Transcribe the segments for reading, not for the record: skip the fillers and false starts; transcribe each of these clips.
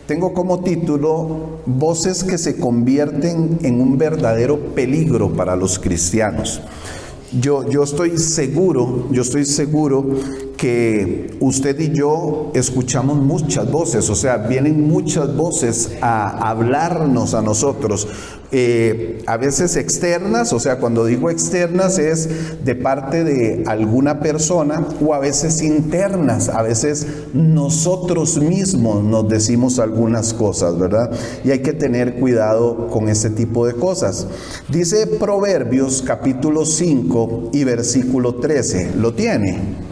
Tengo como título Voces que se convierten en un verdadero peligro para los cristianos. Yo estoy seguro que usted y yo escuchamos muchas voces, o sea, vienen muchas voces a hablarnos a nosotros, a veces externas, o sea, cuando digo externas es de parte de alguna persona, o a veces internas, a veces nosotros mismos nos decimos algunas cosas, ¿verdad? Y hay que tener cuidado con este tipo de cosas. Dice Proverbios capítulo 5 y versículo 13, ¿lo tiene?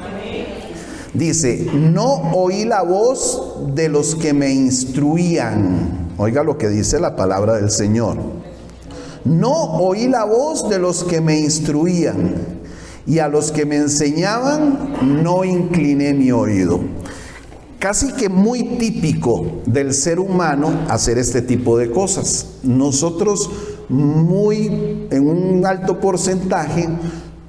Dice, no oí la voz de los que me instruían. Oiga lo que dice la palabra del Señor. No oí la voz de los que me instruían, y a los que me enseñaban no incliné mi oído. Casi que muy típico del ser humano hacer este tipo de cosas. Nosotros en un alto porcentaje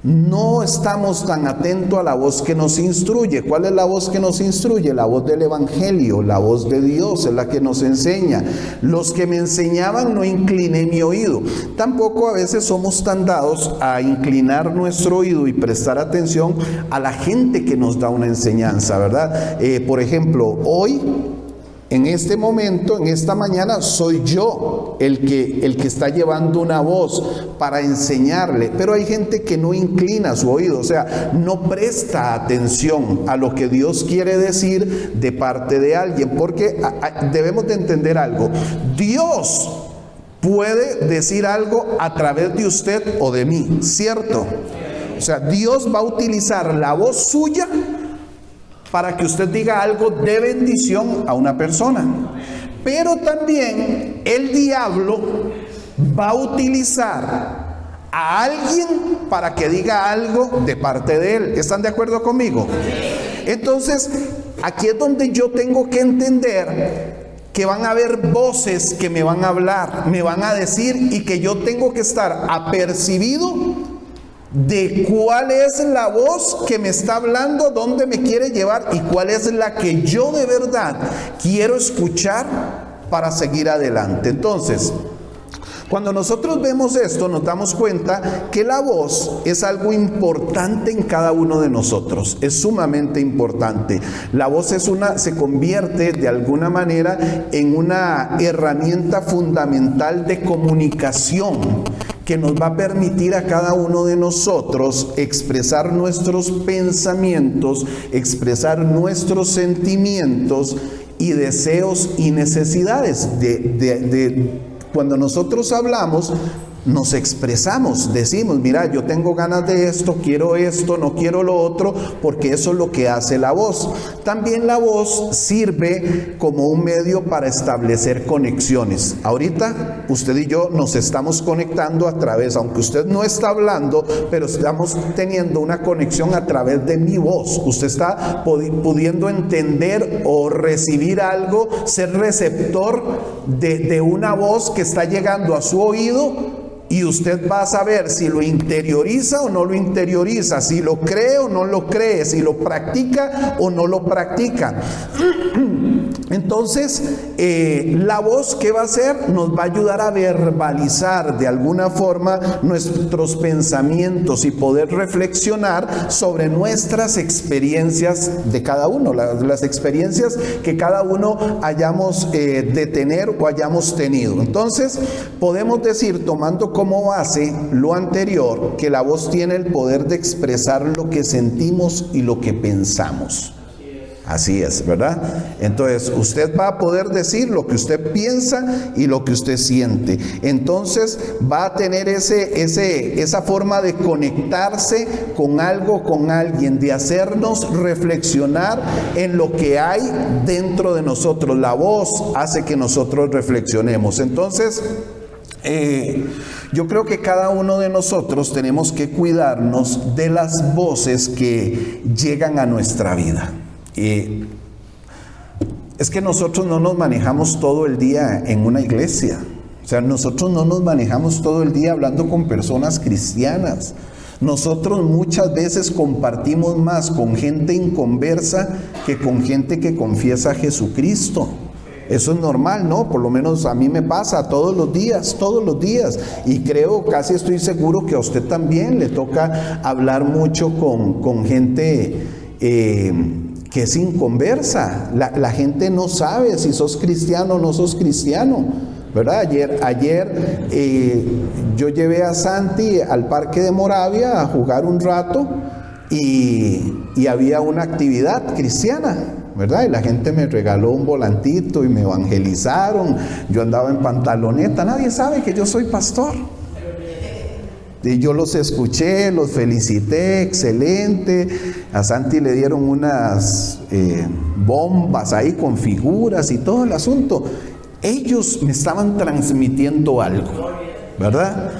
no estamos tan atentos a la voz que nos instruye. ¿Cuál es la voz que nos instruye? La voz del Evangelio, la voz de Dios es la que nos enseña. Los que me enseñaban no incliné mi oído. Tampoco a veces somos tan dados a inclinar nuestro oído y prestar atención a la gente que nos da una enseñanza, ¿verdad? Por ejemplo, hoy, en este momento, en esta mañana, soy yo el que está llevando una voz para enseñarle, pero hay gente que no inclina su oído, o sea, no presta atención a lo que Dios quiere decir de parte de alguien, porque debemos de entender algo. Dios puede decir algo a través de usted o de mí, ¿cierto? O sea, Dios va a utilizar la voz suya para que usted diga algo de bendición a una persona. Pero también el diablo va a utilizar a alguien para que diga algo de parte de él. ¿Están de acuerdo conmigo? Entonces, aquí es donde yo tengo que entender que van a haber voces que me van a hablar, me van a decir, y que yo tengo que estar apercibido de cuál es la voz que me está hablando, dónde me quiere llevar y cuál es la que yo de verdad quiero escuchar para seguir adelante. Entonces, cuando nosotros vemos esto, nos damos cuenta que la voz es algo importante en cada uno de nosotros, es sumamente importante. La voz se convierte de alguna manera en una herramienta fundamental de comunicación que nos va a permitir a cada uno de nosotros expresar nuestros pensamientos, expresar nuestros sentimientos y deseos y necesidades. Cuando nosotros hablamos, nos expresamos, decimos, mira, yo tengo ganas de esto, no quiero lo otro, porque eso es lo que hace la voz. También la voz sirve como un medio para establecer conexiones. Ahorita usted y yo nos estamos conectando a través, aunque usted no está hablando, pero estamos teniendo una conexión a través de mi voz. Usted está pudiendo entender o recibir algo, ser receptor de una voz que está llegando a su oído. Y usted va a saber si lo interioriza o no lo interioriza, si lo cree o no lo cree, si lo practica o no lo practica. Entonces, la voz, ¿qué va a hacer? Nos va a ayudar a verbalizar de alguna forma nuestros pensamientos y poder reflexionar sobre nuestras experiencias de cada uno, las experiencias que cada uno hayamos de tener o hayamos tenido. Entonces, podemos decir, tomando como base lo anterior, que la voz tiene el poder de expresar lo que sentimos y lo que pensamos. Así es, ¿verdad? Entonces, usted va a poder decir lo que usted piensa y lo que usted siente. Entonces, va a tener esa forma de conectarse con algo, con alguien, de hacernos reflexionar en lo que hay dentro de nosotros. La voz hace que nosotros reflexionemos. Entonces, yo creo que cada uno de nosotros tenemos que cuidarnos de las voces que llegan a nuestra vida. Es que nosotros no nos manejamos todo el día en una iglesia. O sea, nosotros no nos manejamos todo el día hablando con personas cristianas. Nosotros muchas veces compartimos más con gente inconversa que con gente que confiesa a Jesucristo. Eso es normal, ¿no? Por lo menos a mí me pasa todos los días. Y creo, casi estoy seguro que a usted también le toca hablar mucho con gente que es inconversa. La gente no sabe si sos cristiano o no sos cristiano, ¿verdad? Ayer yo llevé a Santi al Parque de Moravia a jugar un rato y había una actividad cristiana, ¿verdad? Y la gente me regaló un volantito y me evangelizaron. Yo andaba en pantaloneta, nadie sabe que yo soy pastor. Y yo los escuché, los felicité, excelente. A Santi le dieron unas bombas ahí con figuras y todo el asunto. Ellos me estaban transmitiendo algo, ¿verdad?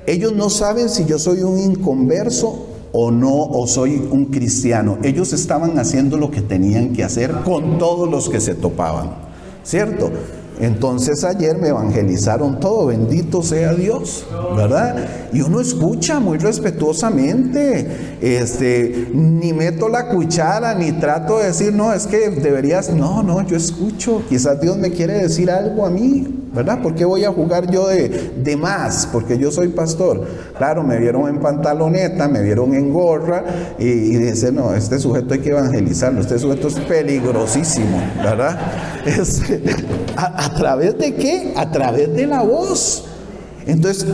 Ellos no saben si yo soy un inconverso o no, o soy un cristiano. Ellos estaban haciendo lo que tenían que hacer con todos los que se topaban, ¿cierto? Entonces ayer me evangelizaron todo, bendito sea Dios, ¿verdad? Y uno escucha muy respetuosamente, ni meto la cuchara, ni trato de decir, no, es que deberías, no, yo escucho, quizás Dios me quiere decir algo a mí, ¿verdad? ¿Por qué voy a jugar yo de más? Porque yo soy pastor. Claro, me vieron en pantaloneta, me vieron en gorra y dicen, no, este sujeto hay que evangelizarlo, este sujeto es peligrosísimo, ¿verdad? ¿A través de qué? A través de la voz. Entonces,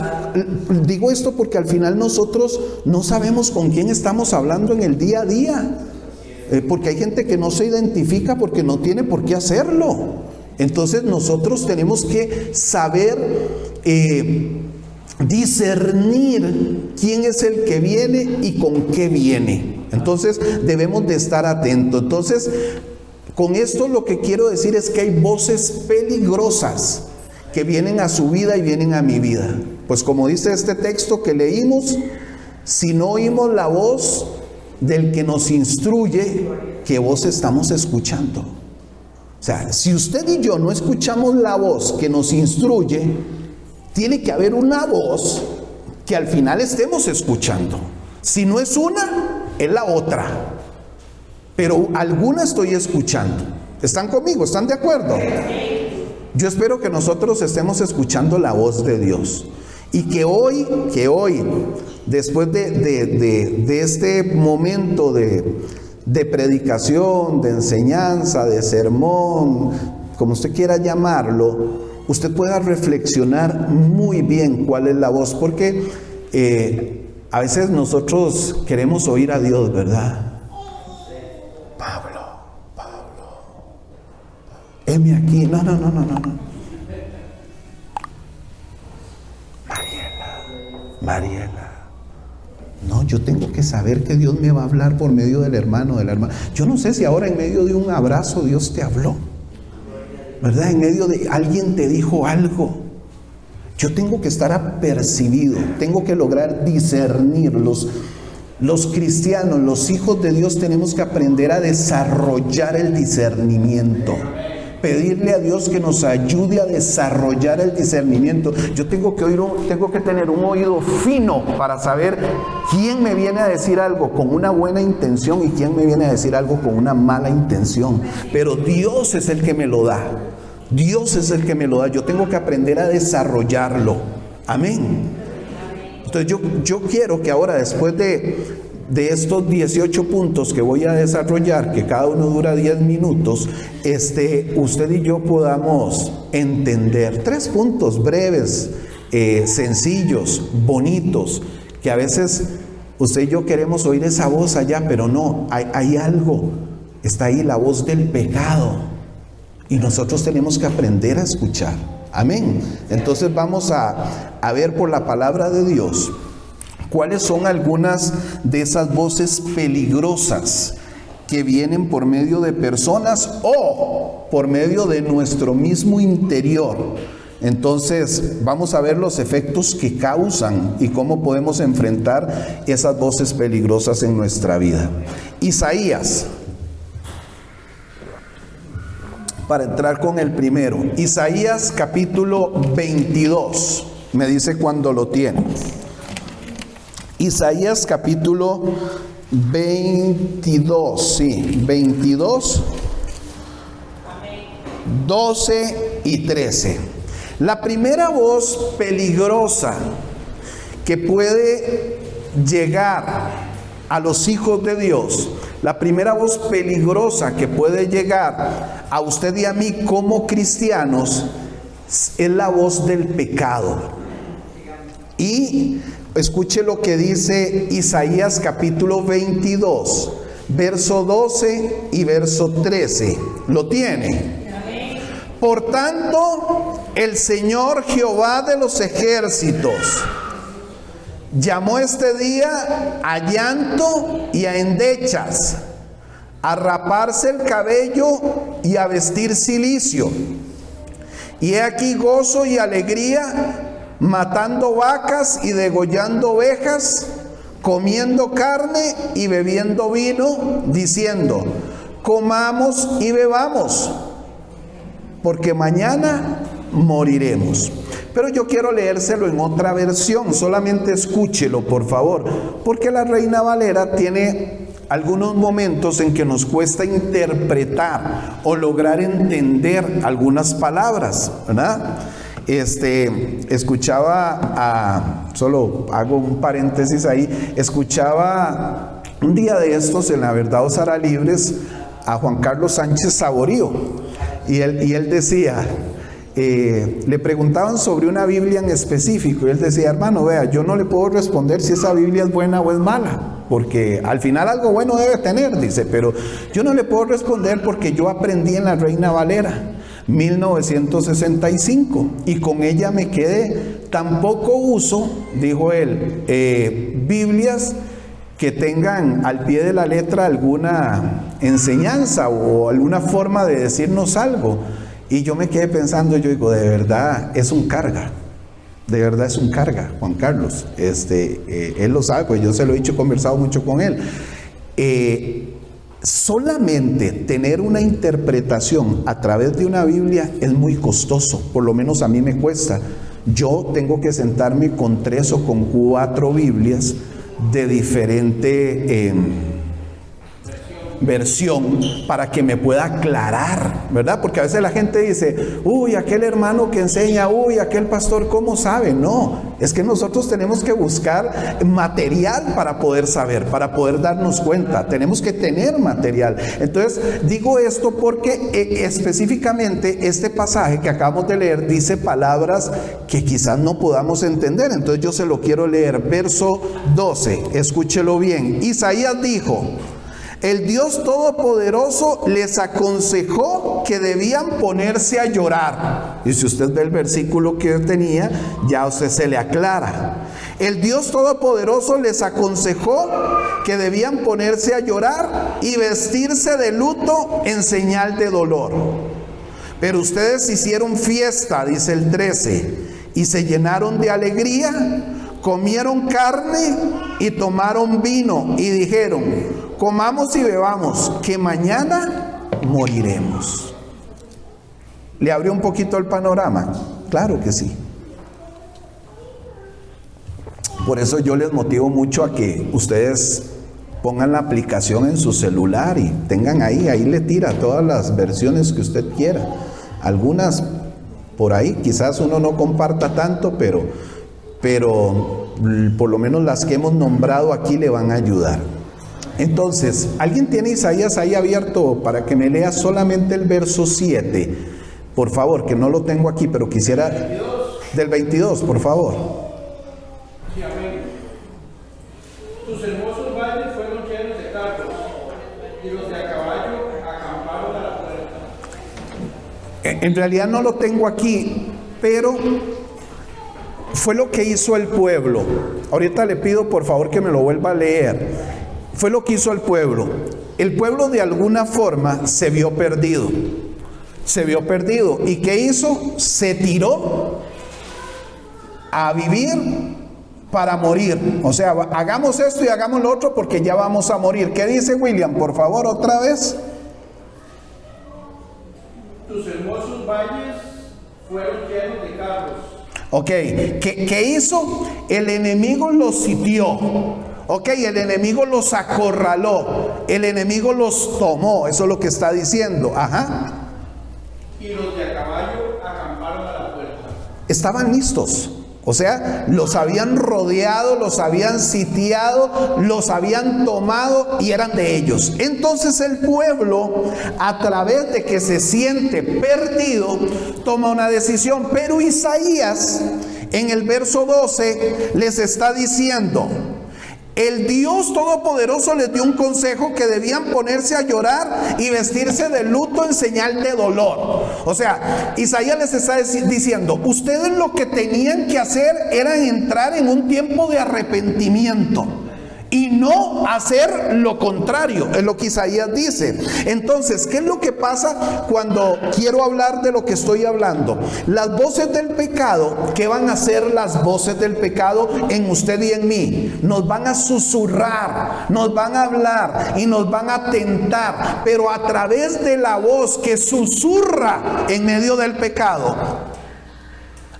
digo esto porque al final nosotros no sabemos con quién estamos hablando en el día a día. Porque hay gente que no se identifica porque no tiene por qué hacerlo. Entonces nosotros tenemos que saber discernir quién es el que viene y con qué viene. Entonces debemos de estar atentos. Entonces, con esto lo que quiero decir es que hay voces peligrosas que vienen a su vida y vienen a mi vida. Pues como dice este texto que leímos, si no oímos la voz del que nos instruye, ¿qué voz estamos escuchando? O sea, si usted y yo no escuchamos la voz que nos instruye, tiene que haber una voz que al final estemos escuchando. Si no es una, es la otra. Pero alguna estoy escuchando. ¿Están conmigo? ¿Están de acuerdo? Yo espero que nosotros estemos escuchando la voz de Dios. Y que hoy, después de este momento de predicación, de enseñanza, de sermón, como usted quiera llamarlo, usted pueda reflexionar muy bien cuál es la voz, porque a veces nosotros queremos oír a Dios, ¿verdad? Pablo, heme aquí, no. Mariela. No, yo tengo que saber que Dios me va a hablar por medio del hermano, de la hermana. Yo no sé si ahora en medio de un abrazo Dios te habló, ¿verdad? En medio de alguien te dijo algo. Yo tengo que estar apercibido, tengo que lograr discernir. Los cristianos, los hijos de Dios, tenemos que aprender a desarrollar el discernimiento. Pedirle a Dios que nos ayude a desarrollar el discernimiento. Yo tengo que tener un oído fino para saber quién me viene a decir algo con una buena intención y quién me viene a decir algo con una mala intención. Pero Dios es el que me lo da. Dios es el que me lo da. Yo tengo que aprender a desarrollarlo. Amén. Entonces yo quiero que ahora, después de estos 18 puntos que voy a desarrollar, que cada uno dura 10 minutos, usted y yo podamos entender 3 puntos breves, sencillos, bonitos, que a veces usted y yo queremos oír esa voz allá, pero no, hay algo, está ahí la voz del pecado, y nosotros tenemos que aprender a escuchar. Amén. Entonces vamos a ver por la palabra de Dios cuáles son algunas de esas voces peligrosas que vienen por medio de personas o por medio de nuestro mismo interior. Entonces vamos a ver los efectos que causan y cómo podemos enfrentar esas voces peligrosas en nuestra vida. Isaías, para entrar con el primero, Isaías capítulo 22, me dice cuando lo tiene. Isaías capítulo 22, sí, 22, 12 y 13. La primera voz peligrosa que puede llegar a los hijos de Dios, la primera voz peligrosa que puede llegar a usted y a mí como cristianos, es la voz del pecado. Y escuche lo que dice Isaías capítulo 22, verso 12 y verso 13. ¿Lo tiene? Por tanto, el Señor Jehová de los ejércitos llamó este día a llanto y a endechas, a raparse el cabello y a vestir cilicio. Y he aquí gozo y alegría, matando vacas y degollando ovejas, comiendo carne y bebiendo vino, diciendo: comamos y bebamos, porque mañana moriremos. Pero yo quiero leérselo en otra versión, solamente escúchelo por favor, porque la Reina Valera tiene algunos momentos en que nos cuesta interpretar o lograr entender algunas palabras, ¿verdad? Solo hago un paréntesis ahí, escuchaba un día de estos en La Verdad os hará libres a Juan Carlos Sánchez Saborío, y él decía, le preguntaban sobre una Biblia en específico, y él decía: hermano, vea, yo no le puedo responder si esa Biblia es buena o es mala, porque al final algo bueno debe tener, dice, pero yo no le puedo responder porque yo aprendí en la Reina Valera 1965 y con ella me quedé. Tampoco uso, dijo él, Biblias que tengan al pie de la letra alguna enseñanza o alguna forma de decirnos algo. Y yo me quedé pensando, yo digo, de verdad es un carga, de verdad es un carga, Juan Carlos. Él lo sabe, pues yo se lo he dicho, he conversado mucho con él. Solamente tener una interpretación a través de una Biblia es muy costoso, por lo menos a mí me cuesta. Yo tengo que sentarme con 3 o con 4 Biblias de diferente versión para que me pueda aclarar, ¿verdad? Porque a veces la gente dice: uy, aquel hermano que enseña, uy, aquel pastor, ¿cómo sabe? No, es que nosotros tenemos que buscar material para poder saber, para poder darnos cuenta. Tenemos que tener material. Entonces, digo esto porque específicamente este pasaje que acabamos de leer dice palabras que quizás no podamos entender. Entonces yo se lo quiero leer. Verso 12, escúchelo bien. Isaías dijo: el Dios Todopoderoso les aconsejó que debían ponerse a llorar. Y si usted ve el versículo que tenía, ya a usted se le aclara. El Dios Todopoderoso les aconsejó que debían ponerse a llorar y vestirse de luto en señal de dolor. Pero ustedes hicieron fiesta, dice el 13, y se llenaron de alegría, comieron carne y tomaron vino y dijeron: comamos y bebamos, que mañana moriremos. ¿Le abrió un poquito el panorama? Claro que sí. Por eso yo les motivo mucho a que ustedes pongan la aplicación en su celular y tengan ahí le tira todas las versiones que usted quiera. Algunas por ahí, quizás uno no comparta tanto, pero por lo menos las que hemos nombrado aquí le van a ayudar. Entonces, ¿alguien tiene Isaías ahí abierto para que me lea solamente el verso 7? Por favor, que no lo tengo aquí, pero quisiera... 22. Del 22, por favor. Sí, amén. Tus hermosos valles fueron llenos de carros, y los de a caballo acamparon a la puerta. En realidad no lo tengo aquí, pero fue lo que hizo el pueblo. Ahorita le pido por favor que me lo vuelva a leer. Fue lo que hizo el pueblo. El pueblo de alguna forma se vio perdido. Se vio perdido. ¿Y qué hizo? Se tiró a vivir para morir. O sea, hagamos esto y hagamos lo otro porque ya vamos a morir. ¿Qué dice William? Por favor, otra vez. Tus hermosos valles fueron llenos de carros. Ok, ¿qué hizo? El enemigo los sitió. Ok, el enemigo los acorraló, el enemigo los tomó, eso es lo que está diciendo. Ajá. y los de a caballo acamparon a la puerta. Estaban listos. O sea, los habían rodeado, los habían sitiado, los habían tomado y eran de ellos. Entonces el pueblo, a través de que se siente perdido, toma una decisión. Pero Isaías, en el verso 12, les está diciendo: el Dios Todopoderoso les dio un consejo, que debían ponerse a llorar y vestirse de luto en señal de dolor. O sea, Isaías les está diciendo: ustedes lo que tenían que hacer era entrar en un tiempo de arrepentimiento y no hacer lo contrario. Es lo que Isaías dice. Entonces, ¿qué es lo que pasa cuando quiero hablar de lo que estoy hablando? Las voces del pecado, ¿qué van a hacer las voces del pecado en usted y en mí? Nos van a susurrar, nos van a hablar y nos van a tentar, pero a través de la voz que susurra en medio del pecado,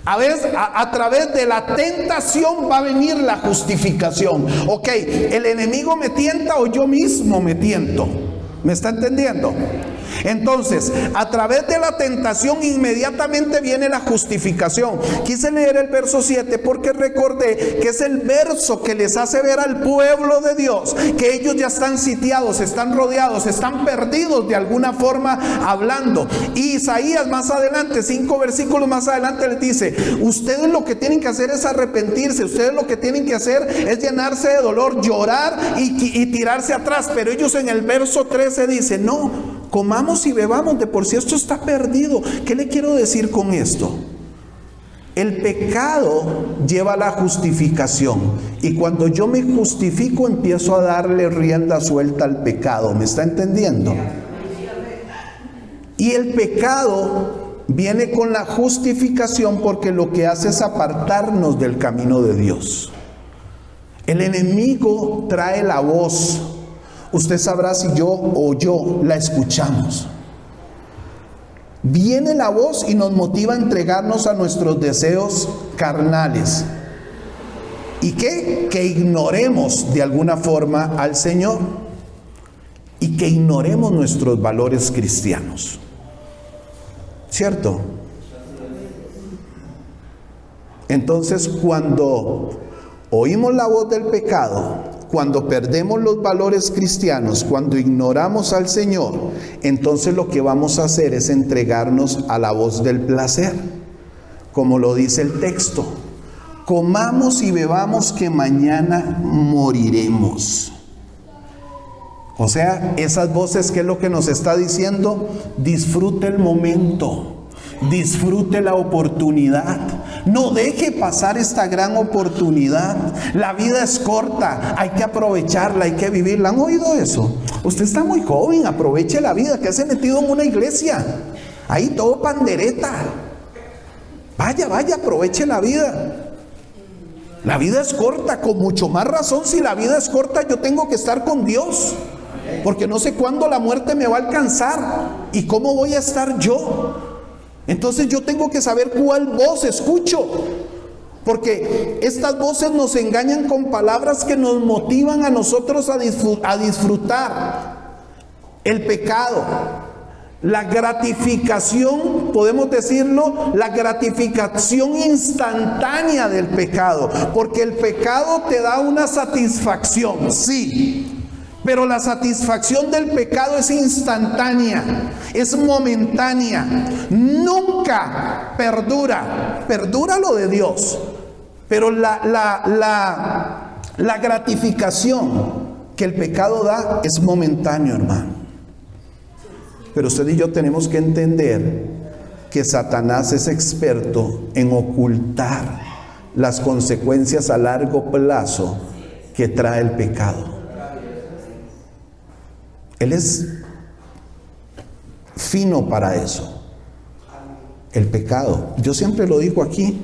a través de la tentación va a venir la justificación. Ok, el enemigo me tienta o yo mismo me tiento. ¿Me está entendiendo? Entonces, a través de la tentación inmediatamente viene la justificación. Quise leer el verso 7 porque recordé que es el verso que les hace ver al pueblo de Dios que ellos ya están sitiados, están rodeados, están perdidos de alguna forma hablando. Y Isaías más adelante, 5 versículos más adelante, les dice: ustedes lo que tienen que hacer es arrepentirse, ustedes lo que tienen que hacer es llenarse de dolor, llorar y tirarse atrás. Pero ellos en el verso 13 dicen: no, comamos y bebamos, de por sí esto está perdido. ¿Qué le quiero decir con esto? El pecado lleva a la justificación, y cuando yo me justifico empiezo a darle rienda suelta al pecado. ¿Me está entendiendo? Y el pecado viene con la justificación porque lo que hace es apartarnos del camino de Dios. El enemigo trae la voz. Usted sabrá si yo o yo la escuchamos. Viene la voz y nos motiva a entregarnos a nuestros deseos carnales. ¿Y qué? Que ignoremos de alguna forma al Señor y que ignoremos nuestros valores cristianos. ¿Cierto? Entonces, cuando oímos la voz del pecado, cuando perdemos los valores cristianos, cuando ignoramos al Señor, entonces lo que vamos a hacer es entregarnos a la voz del placer, como lo dice el texto: comamos y bebamos que mañana moriremos. O sea, esas voces, ¿qué es lo que nos está diciendo? Disfrute el momento, disfrute la oportunidad, no deje pasar esta gran oportunidad. La vida es corta, hay que aprovecharla, hay que vivirla. ¿Han oído eso? Usted está muy joven, aproveche la vida. ¿Qué hace metido en una iglesia? Ahí todo pandereta. Vaya, aproveche la vida. La vida es corta. Con mucho más razón, si la vida es corta, yo tengo que estar con Dios, porque no sé cuándo la muerte me va a alcanzar y cómo voy a estar yo. Entonces yo tengo que saber cuál voz escucho, porque estas voces nos engañan con palabras que nos motivan a nosotros a disfrutar el pecado, la gratificación, podemos decirlo, la gratificación instantánea del pecado, porque el pecado te da una satisfacción, sí. Pero la satisfacción del pecado es instantánea, es momentánea, nunca perdura. Perdura lo de Dios, pero la gratificación que el pecado da es momentáneo, hermano. Pero usted y yo tenemos que entender que Satanás es experto en ocultar las consecuencias a largo plazo que trae el pecado. Él es fino para eso. El pecado. Yo siempre lo digo aquí.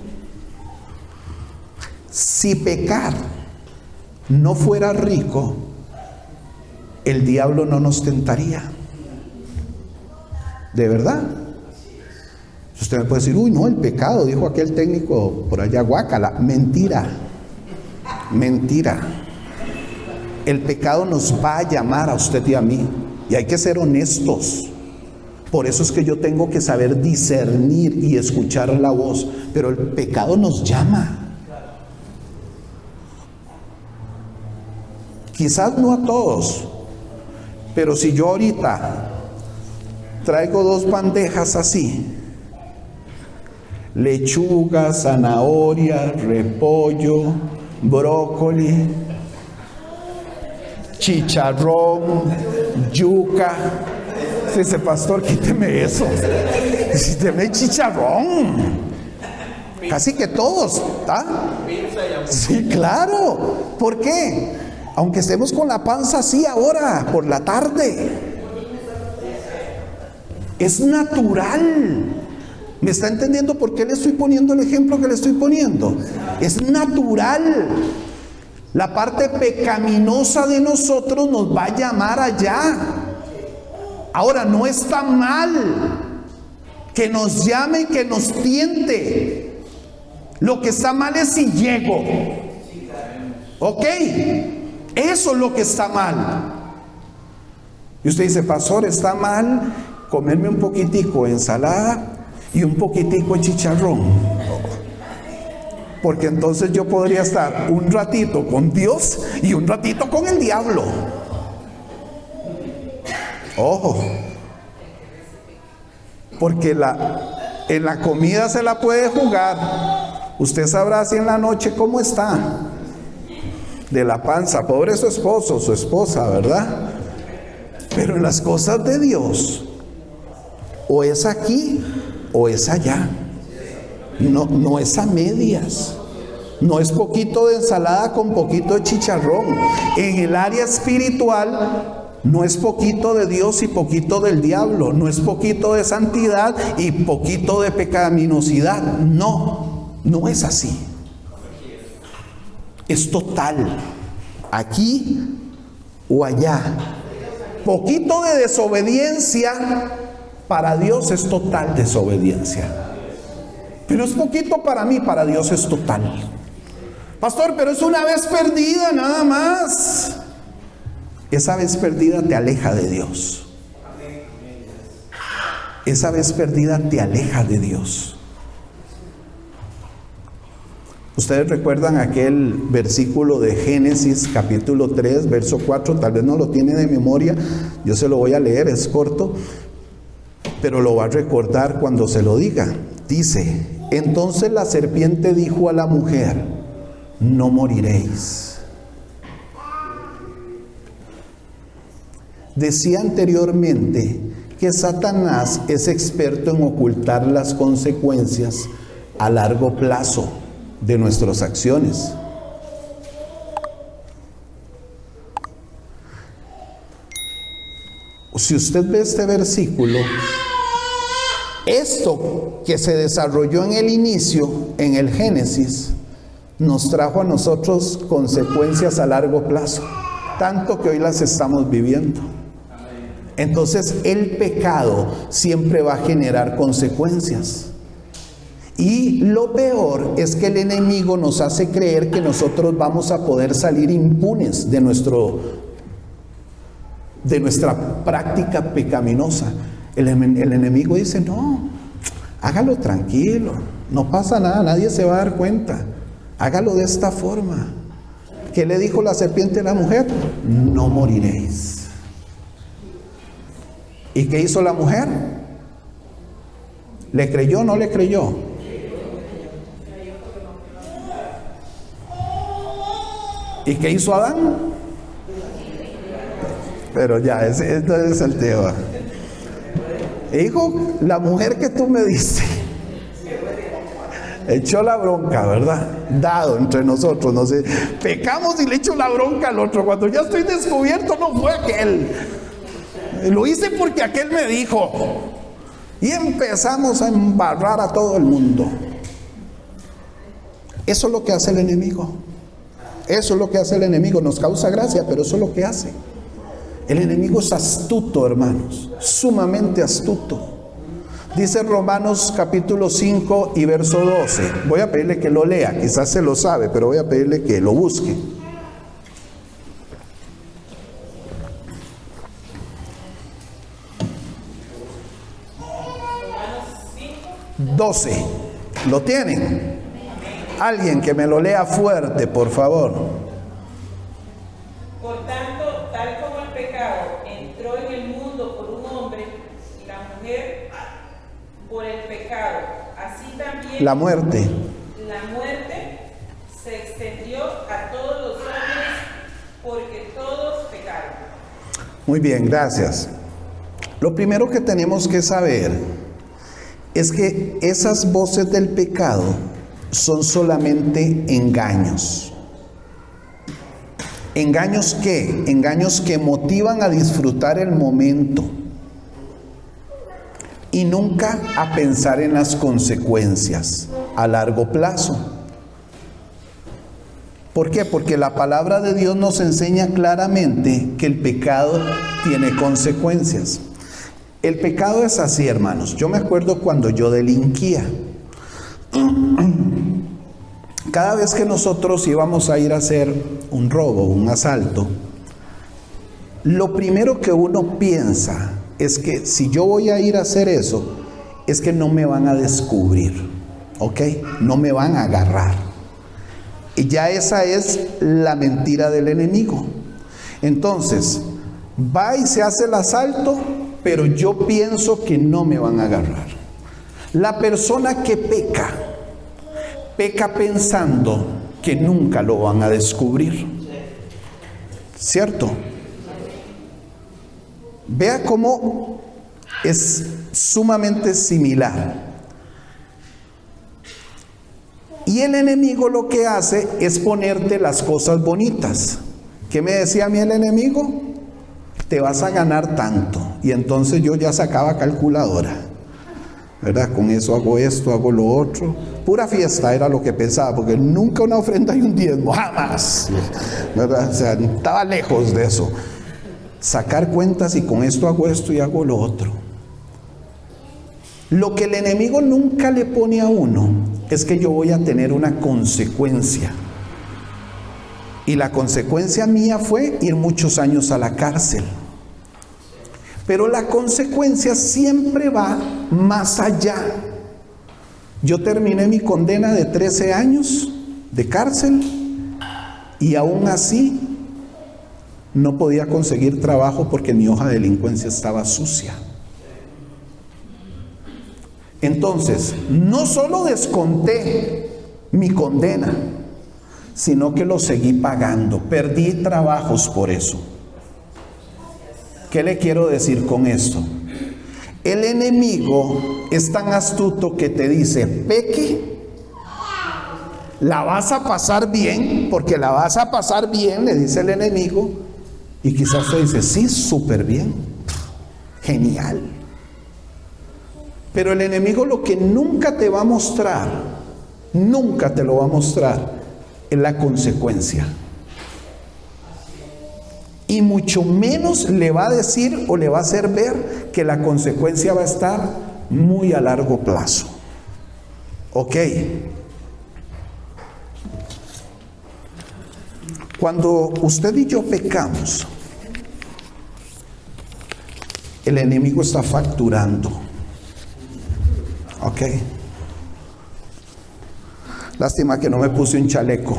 Si pecar no fuera rico, el diablo no nos tentaría. ¿De verdad? Usted me puede decir: uy, no, el pecado, dijo aquel técnico por allá, guácala. Mentira. El pecado nos va a llamar a usted y a mí, y hay que ser honestos. Por eso es que yo tengo que saber discernir y escuchar la voz. Pero el pecado nos llama. Quizás no a todos, pero si yo ahorita traigo 2 bandejas así, lechuga, zanahoria, repollo, brócoli, chicharrón, yuca. Dice, pastor, quíteme eso. Quíteme chicharrón. Casi que todos, ¿está? Sí, claro. ¿Por qué? Aunque estemos con la panza así ahora, por la tarde. Es natural. ¿Me está entendiendo por qué le estoy poniendo el ejemplo que le estoy poniendo? Es natural. La parte pecaminosa de nosotros nos va a llamar allá. Ahora, no está mal que nos llame y que nos tiente. Lo que está mal es si llego. ¿Ok? Eso es lo que está mal. Y usted dice, pastor, está mal comerme un poquitico de ensalada y un poquitico de chicharrón. Porque entonces yo podría estar un ratito con Dios y un ratito con el diablo. Ojo. Porque en la comida se la puede jugar. Usted sabrá si en la noche cómo está. De la panza, pobre su esposo, su esposa, ¿verdad? Pero en las cosas de Dios, o es aquí o es allá. No es a medias. No es poquito de ensalada con poquito de chicharrón. En el área espiritual no es poquito de Dios y poquito del diablo. No es poquito de santidad y poquito de pecaminosidad. No es así. Es total, aquí o allá. Poquito de desobediencia para Dios es total desobediencia. Pero es poquito para mí, para Dios es total. Pastor, pero es una vez perdida nada más. Esa vez perdida te aleja de Dios. Esa vez perdida te aleja de Dios. Ustedes recuerdan aquel versículo de Génesis capítulo 3, verso 4, tal vez no lo tiene de memoria, yo se lo voy a leer, es corto, pero lo va a recordar cuando se lo diga. Dice, entonces la serpiente dijo a la mujer, no moriréis. Decía anteriormente que Satanás es experto en ocultar las consecuencias a largo plazo de nuestras acciones. Si usted ve este versículo, esto que se desarrolló en el inicio, en el Génesis, nos trajo a nosotros consecuencias a largo plazo, tanto que hoy las estamos viviendo. Entonces el pecado siempre va a generar consecuencias. Y lo peor es que el enemigo nos hace creer que nosotros vamos a poder salir impunes de nuestra práctica pecaminosa. El enemigo dice, no, hágalo tranquilo, no pasa nada, nadie se va a dar cuenta. Hágalo de esta forma. ¿Qué le dijo la serpiente a la mujer? No moriréis. ¿Y qué hizo la mujer? ¿Le creyó o no le creyó? ¿Y qué hizo Adán? Pero ya, ese es el tema. Hijo, la mujer que tú me diste echó la bronca, ¿verdad? Dado entre nosotros, no sé, pecamos y le echo la bronca al otro. Cuando ya estoy descubierto, no fue aquel. Lo hice porque aquel me dijo. Y empezamos a embarrar a todo el mundo. Eso es lo que hace el enemigo. Eso es lo que hace el enemigo. Nos causa gracia, pero eso es lo que hace. El enemigo es astuto, hermanos, sumamente astuto. Dice Romanos capítulo 5 y verso 12. Voy a pedirle que lo lea, quizás se lo sabe, pero voy a pedirle que lo busque. 12. ¿Lo tienen? Alguien que me lo lea fuerte, por favor. Por tanto, tal como el pecado entró en el mundo por un hombre y la mujer por el pecado, así también La muerte. la muerte se extendió a todos los hombres porque todos pecaron. Muy bien, gracias. Lo primero que tenemos que saber es que esas voces del pecado son solamente engaños. ¿Engaños qué? Engaños que motivan a disfrutar el momento y nunca a pensar en las consecuencias a largo plazo. ¿Por qué? Porque la palabra de Dios nos enseña claramente que el pecado tiene consecuencias. El pecado es así, hermanos. Yo me acuerdo cuando yo delinquía. Cada vez que nosotros íbamos a ir a hacer un robo, un asalto, lo primero que uno piensa es que si yo voy a ir a hacer eso, es que no me van a descubrir, ¿ok? No me van a agarrar. Y ya esa es la mentira del enemigo. Entonces, va y se hace el asalto, pero yo pienso que no me van a agarrar. La persona que peca pensando que nunca lo van a descubrir. ¿Cierto? Vea cómo es sumamente similar. Y el enemigo lo que hace es ponerte las cosas bonitas. ¿Qué me decía a mí el enemigo? Te vas a ganar tanto. Y entonces yo ya sacaba calculadora, ¿verdad? Con eso hago esto, hago lo otro. Pura fiesta era lo que pensaba, porque nunca una ofrenda y un diezmo, jamás, ¿verdad? O sea, estaba lejos de eso. Sacar cuentas y con esto hago esto y hago lo otro. Lo que el enemigo nunca le pone a uno es que yo voy a tener una consecuencia. Y la consecuencia mía fue ir muchos años a la cárcel. Pero la consecuencia siempre va más allá. Yo terminé mi condena de 13 años de cárcel y aún así no podía conseguir trabajo porque mi hoja de delincuencia estaba sucia. Entonces, no solo desconté mi condena, sino que lo seguí pagando. Perdí trabajos por eso. ¿Qué le quiero decir con esto? El enemigo es tan astuto que te dice, peque, la vas a pasar bien, porque la vas a pasar bien, le dice el enemigo, y quizás te dice, sí, súper bien, genial. Pero el enemigo lo que nunca te va a mostrar, nunca te lo va a mostrar, es la consecuencia. Y mucho menos le va a decir o le va a hacer ver que la consecuencia va a estar muy a largo plazo. Ok. Cuando usted y yo pecamos, el enemigo está facturando. Ok. Lástima que no me puse un chaleco.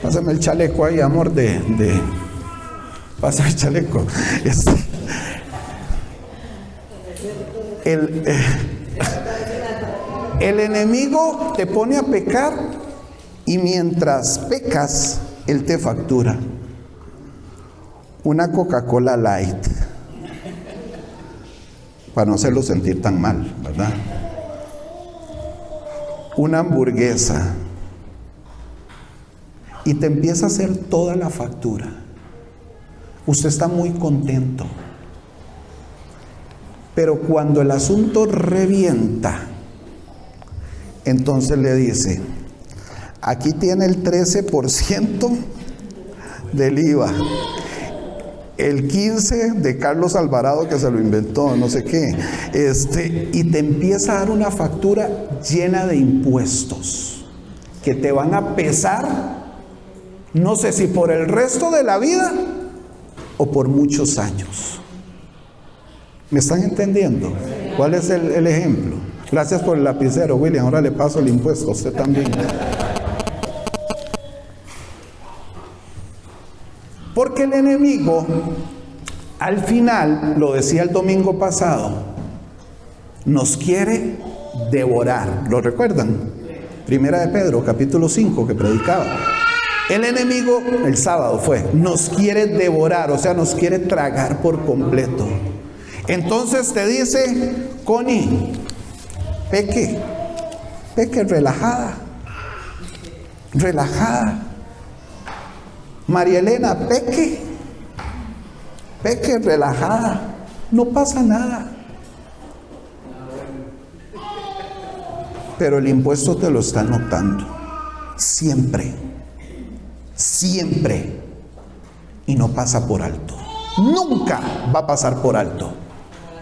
Pásame el chaleco ahí, amor, pásame el chaleco. El enemigo te pone a pecar y mientras pecas, él te factura una Coca-Cola Light para no hacerlo sentir tan mal, ¿verdad? Una hamburguesa y te empieza a hacer toda la factura. Usted está muy contento, pero cuando el asunto revienta, entonces le dice, aquí tiene el 13% del IVA, el 15% de Carlos Alvarado que se lo inventó, no sé qué, y te empieza a dar una factura llena de impuestos que te van a pesar, no sé si por el resto de la vida o por muchos años. ¿Me están entendiendo? ¿Cuál es el ejemplo? Gracias por el lapicero, William. Ahora le paso el impuesto a usted también. Porque el enemigo, al final, lo decía el domingo pasado, nos quiere devorar. ¿Lo recuerdan? Primera de Pedro, capítulo 5, que predicaba. El enemigo, el sábado fue, nos quiere devorar, o sea, nos quiere tragar por completo. Entonces te dice, Connie, peque relajada. María Elena, peque relajada, no pasa nada. Pero el impuesto te lo está notando, siempre, y no pasa por alto. Nunca va a pasar por alto,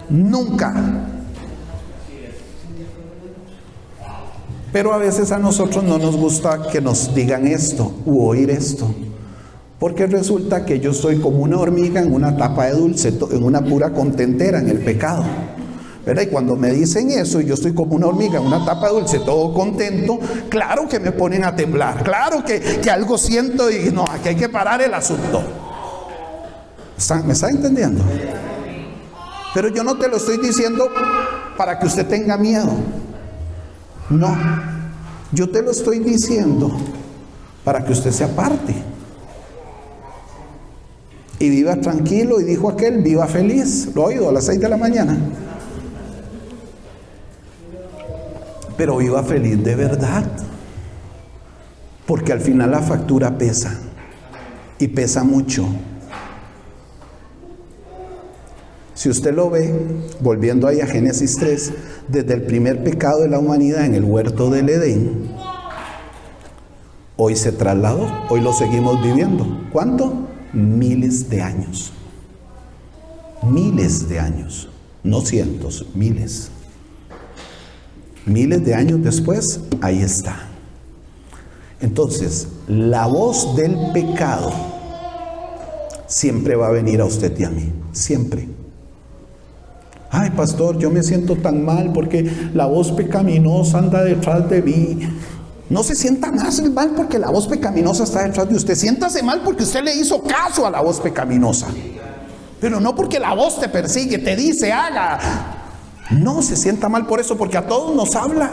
nunca. Pero a veces a nosotros no nos gusta que nos digan esto u oír esto, porque resulta que yo estoy como una hormiga en una tapa de dulce, en una pura contentera en el pecado, ¿verdad? Y cuando me dicen eso y yo estoy como una hormiga en una tapa de dulce, todo contento, claro que me ponen a temblar, claro que algo siento y no, aquí hay que parar el asunto. ¿Me está entendiendo? Pero yo no te lo estoy diciendo para que usted tenga miedo. No, yo te lo estoy diciendo para que usted se aparte y viva tranquilo, y dijo aquel, viva feliz. Lo he oído a las 6 de la mañana. Pero viva feliz de verdad, porque al final la factura pesa, y pesa mucho. Si usted lo ve, volviendo ahí a Génesis 3, desde el primer pecado de la humanidad en el huerto del Edén, hoy se trasladó, hoy lo seguimos viviendo. ¿Cuánto? Miles de años. Miles de años, no cientos, miles. Miles de años después, ahí está. Entonces, la voz del pecado siempre va a venir a usted y a mí, siempre. Ay, pastor, yo me siento tan mal porque la voz pecaminosa anda detrás de mí. No se sienta más mal porque la voz pecaminosa está detrás de usted. Siéntase mal porque usted le hizo caso a la voz pecaminosa, pero no porque la voz te persigue, te dice, haga. No se sienta mal por eso, porque a todos nos habla.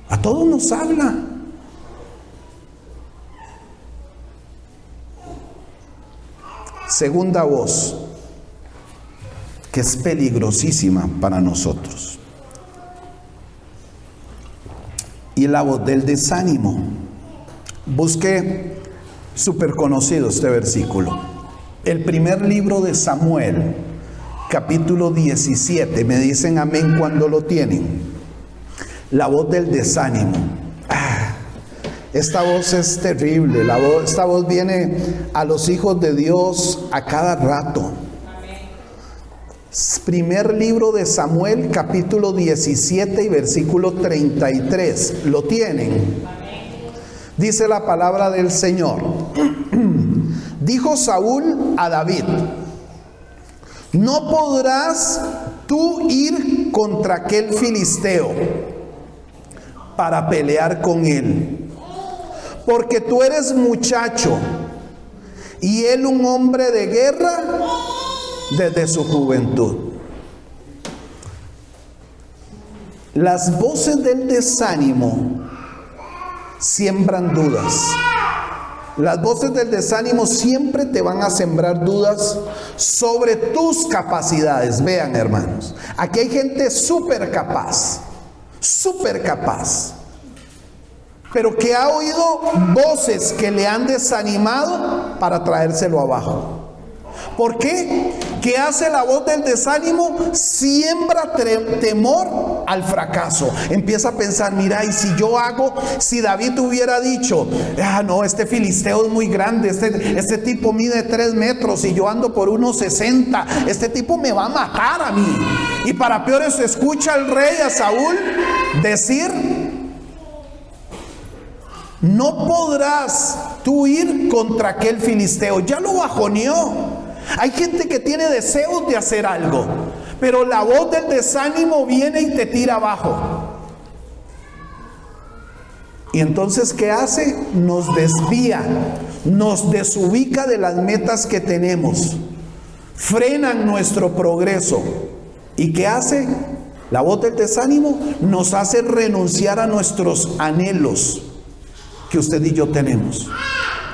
A todos nos habla. Segunda voz, que es peligrosísima para nosotros, y la voz del desánimo. Busqué, súper conocido este versículo, el primer libro de Samuel, capítulo 17, me dicen amén cuando lo tienen. La voz del desánimo. Esta voz es terrible, esta voz viene a los hijos de Dios a cada rato. Primer libro de Samuel, capítulo 17 y versículo 33. ¿Lo tienen? Dice la palabra del Señor. Dijo Saúl a David: no podrás tú ir contra aquel filisteo para pelear con él, porque tú eres muchacho y él un hombre de guerra desde su juventud. Las voces del desánimo siembran dudas. Las voces del desánimo siempre te van a sembrar dudas sobre tus capacidades. Vean, hermanos, aquí hay gente súper capaz, pero que ha oído voces que le han desanimado para traérselo abajo. ¿Por qué? ¿Qué hace la voz del desánimo? Siembra temor al fracaso. Empieza a pensar, mira, y si David hubiera dicho, no, este filisteo es muy grande, este tipo mide 3 metros y yo ando por 1,60, este tipo me va a matar a mí. Y para peor eso, escucha al rey, a Saúl, decir: no podrás tú ir contra aquel filisteo. Ya lo bajoneó. Hay gente que tiene deseos de hacer algo, Pero la voz del desánimo viene y te tira abajo. Y entonces, ¿qué hace? Nos desvía, nos desubica de las metas que tenemos, frenan nuestro progreso. ¿Y qué hace? La voz del desánimo nos hace renunciar a nuestros anhelos que usted y yo tenemos.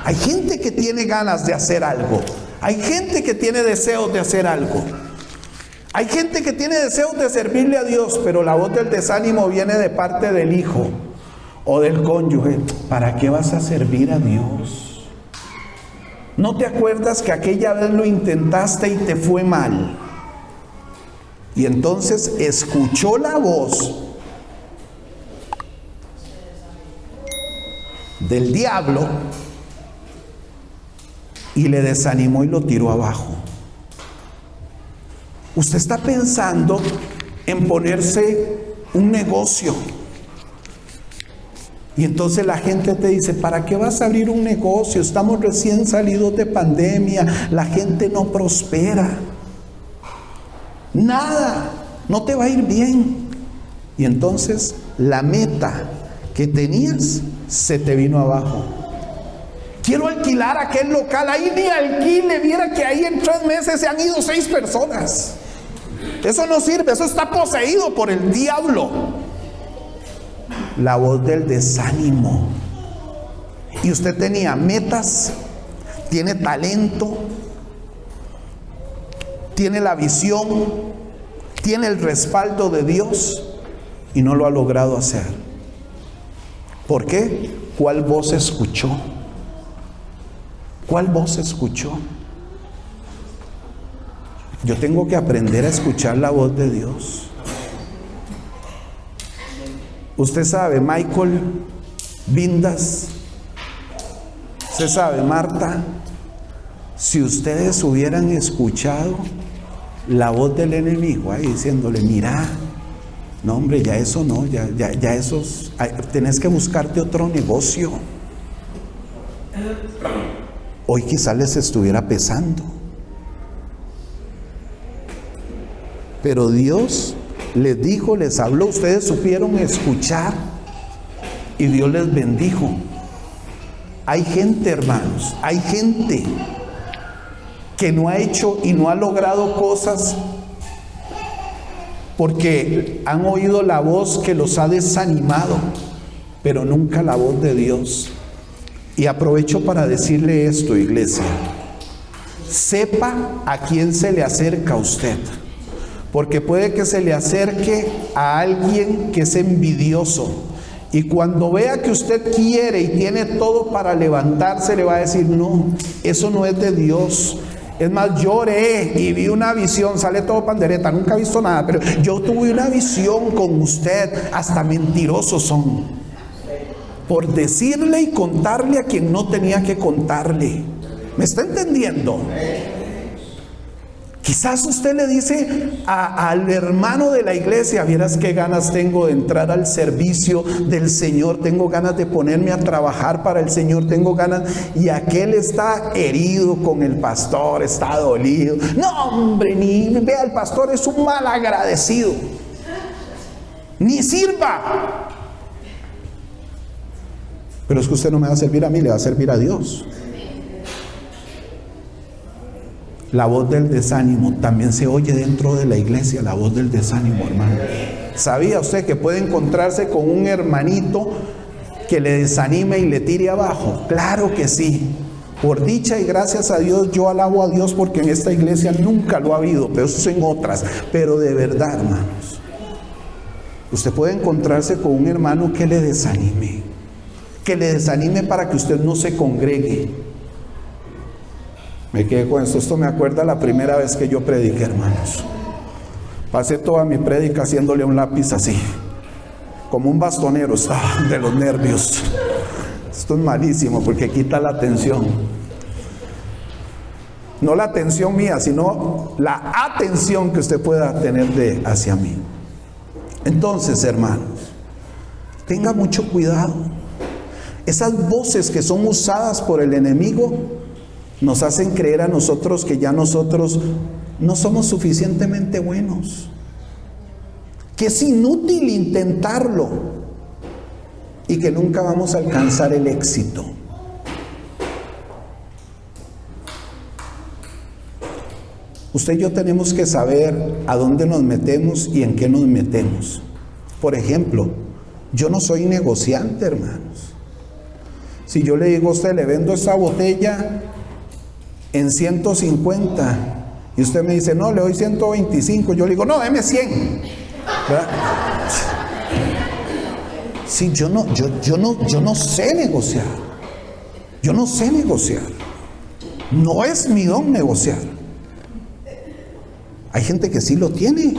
Hay gente que tiene ganas de hacer algo, hay gente que tiene deseos de hacer algo, hay gente que tiene deseos de servirle a Dios, pero la voz del desánimo viene de parte del hijo o del cónyuge. ¿Para qué vas a servir a Dios? ¿No te acuerdas que aquella vez lo intentaste y te fue mal? Y entonces escuchó la voz del diablo y le desanimó y lo tiró abajo. Usted está pensando en ponerse un negocio. Y entonces la gente te dice, ¿para qué vas a abrir un negocio? Estamos recién salidos de pandemia, la gente no prospera. Nada, no te va a ir bien. Y entonces la meta que tenías se te vino abajo. Quiero alquilar aquel local, ahí ni alquile, viera que ahí en 3 meses se han ido 6 personas. Eso no sirve, eso está poseído por el diablo. La voz del desánimo. Y usted tenía metas, tiene talento, tiene la visión, tiene el respaldo de Dios y no lo ha logrado hacer. ¿Por qué? ¿Cuál voz escuchó? ¿Cuál voz escuchó? Yo tengo que aprender a escuchar la voz de Dios. Usted sabe, Michael Vindas, usted sabe, Marta, si ustedes hubieran escuchado la voz del enemigo ahí diciéndole, mira, no hombre, ya eso no, ya eso, tenés que buscarte otro negocio. Hoy quizás les estuviera pesando. Pero Dios les dijo, les habló, ustedes supieron escuchar y Dios les bendijo. Hay gente, hermanos, hay gente que no ha hecho y no ha logrado cosas porque han oído la voz que los ha desanimado, pero nunca la voz de Dios. Y aprovecho para decirle esto, iglesia: sepa a quién se le acerca a usted, porque puede que se le acerque a alguien que es envidioso, y cuando vea que usted quiere y tiene todo para levantarse, le va a decir, no, eso no es de Dios. Es más, lloré y vi una visión, sale todo pandereta, nunca he visto nada, pero yo tuve una visión con usted. Hasta mentirosos son, por decirle y contarle a quien no tenía que contarle. ¿Me está entendiendo? Quizás usted le dice al hermano de la iglesia, vieras qué ganas tengo de entrar al servicio del Señor, tengo ganas de ponerme a trabajar para el Señor, tengo ganas, y aquel está herido con el pastor, está dolido. No, hombre, ni vea, el pastor es un mal agradecido, ni sirva. Pero es que usted no me va a servir a mí, le va a servir a Dios. La voz del desánimo también se oye dentro de la iglesia, la voz del desánimo, hermano. ¿Sabía usted que puede encontrarse con un hermanito que le desanime y le tire abajo? Claro que sí. Por dicha y gracias a Dios, yo alabo a Dios porque en esta iglesia nunca lo ha habido, pero eso es en otras. Pero de verdad, hermanos, usted puede encontrarse con un hermano que le desanime para que usted no se congregue. Me quedé con esto. Esto me acuerda la primera vez que yo prediqué, hermanos. Pasé toda mi prédica haciéndole un lápiz así, como un bastonero, estaba de los nervios. Esto es malísimo porque quita la atención. No la atención mía, sino la atención que usted pueda tener hacia mí. Entonces, hermanos, tenga mucho cuidado. Esas voces que son usadas por el enemigo nos hacen creer a nosotros que ya nosotros no somos suficientemente buenos, que es inútil intentarlo y que nunca vamos a alcanzar el éxito. Usted y yo tenemos que saber a dónde nos metemos y en qué nos metemos. Por ejemplo, yo no soy negociante, hermanos. Si yo le digo a usted, le vendo esta botella en 150 y usted me dice, no, le doy 125, yo le digo, no, deme 100. ¿Verdad? Sí, yo no sé negociar. Yo no sé negociar. No es mi don negociar. Hay gente que sí lo tiene.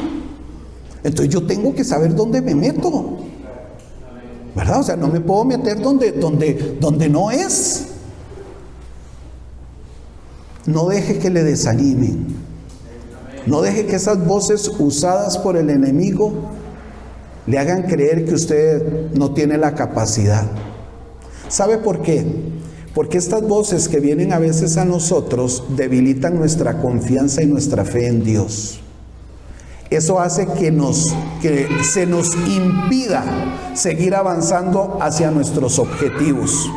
Entonces yo tengo que saber dónde me meto, ¿verdad? O sea, no me puedo meter donde no es. No deje que le desanimen. No deje que esas voces usadas por el enemigo le hagan creer que usted no tiene la capacidad. ¿Sabe por qué? Porque estas voces que vienen a veces a nosotros debilitan nuestra confianza y nuestra fe en Dios. Eso hace que se nos impida seguir avanzando hacia nuestros objetivos.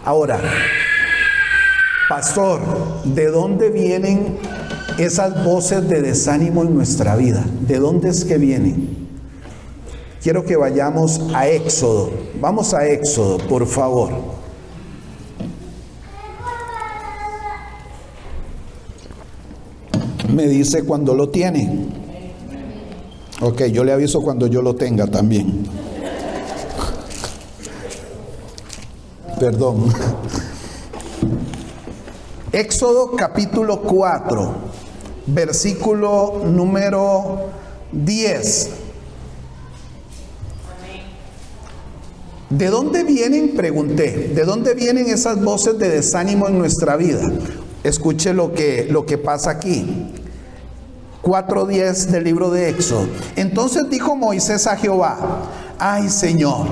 Ahora, pastor, ¿de dónde vienen esas voces de desánimo en nuestra vida? ¿De dónde es que vienen? Quiero que vayamos a Éxodo. Vamos a Éxodo, por favor. Me dice cuando lo tiene. Ok, yo le aviso cuando yo lo tenga también. Perdón. Éxodo capítulo 4, versículo número 10. ¿De dónde vienen? Pregunté. ¿De dónde vienen esas voces de desánimo en nuestra vida? Escuche lo que pasa aquí. 4:10 del libro de Éxodo. Entonces dijo Moisés a Jehová: ay, Señor,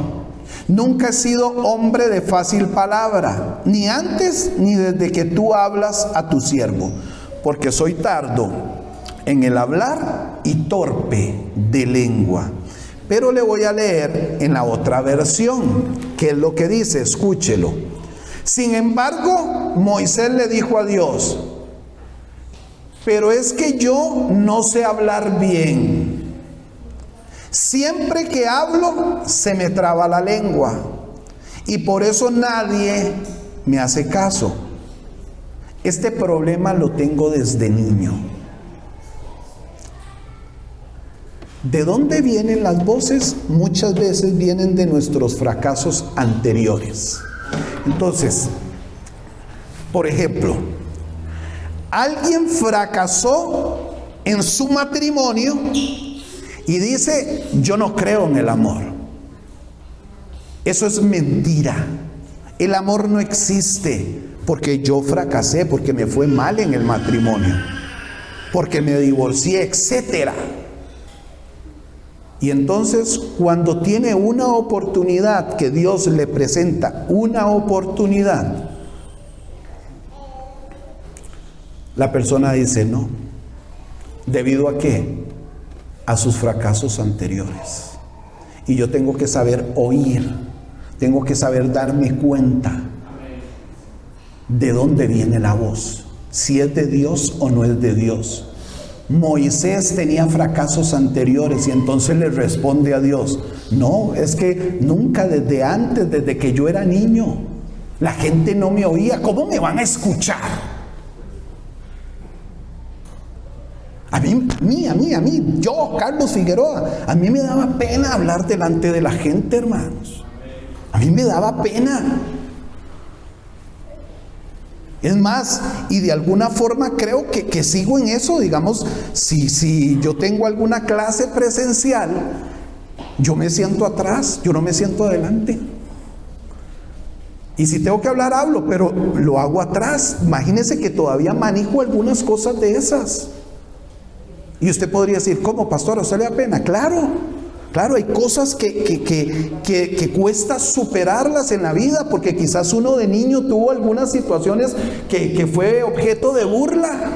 nunca he sido hombre de fácil palabra, ni antes ni desde que tú hablas a tu siervo, porque soy tardo en el hablar y torpe de lengua. Pero le voy a leer en la otra versión, que es lo que dice, escúchelo. Sin embargo, Moisés le dijo a Dios: pero es que yo no sé hablar bien. Siempre que hablo se me traba la lengua y por eso nadie me hace caso. Este problema lo tengo desde niño. ¿De dónde vienen las voces? Muchas veces vienen de nuestros fracasos anteriores. Entonces, por ejemplo, alguien fracasó en su matrimonio y dice: yo no creo en el amor. Eso es mentira. El amor no existe porque yo fracasé, porque me fue mal en el matrimonio, porque me divorcié, etcétera. Y entonces, cuando tiene una oportunidad, que Dios le presenta una oportunidad, la persona dice no. ¿Debido a qué? A sus fracasos anteriores. Y yo tengo que saber oír, tengo que saber darme cuenta de dónde viene la voz, si es de Dios o no es de Dios. Moisés tenía fracasos anteriores y entonces le responde a Dios: no, es que nunca, desde antes, desde que yo era niño, la gente no me oía. ¿Cómo me van a escuchar? A mí, yo, Carlos Figueroa, a mí me daba pena hablar delante de la gente, hermanos. A mí me daba pena. Es más, y de alguna forma creo que sigo en eso. Digamos, si yo tengo alguna clase presencial, yo me siento atrás, yo no me siento adelante. Y si tengo que hablar, hablo, pero lo hago atrás. Imagínese que todavía manejo algunas cosas de esas. Y usted podría decir: ¿cómo, pastor? ¿A usted le da pena? Claro, hay cosas que cuesta superarlas en la vida, porque quizás uno de niño tuvo algunas situaciones que fue objeto de burla.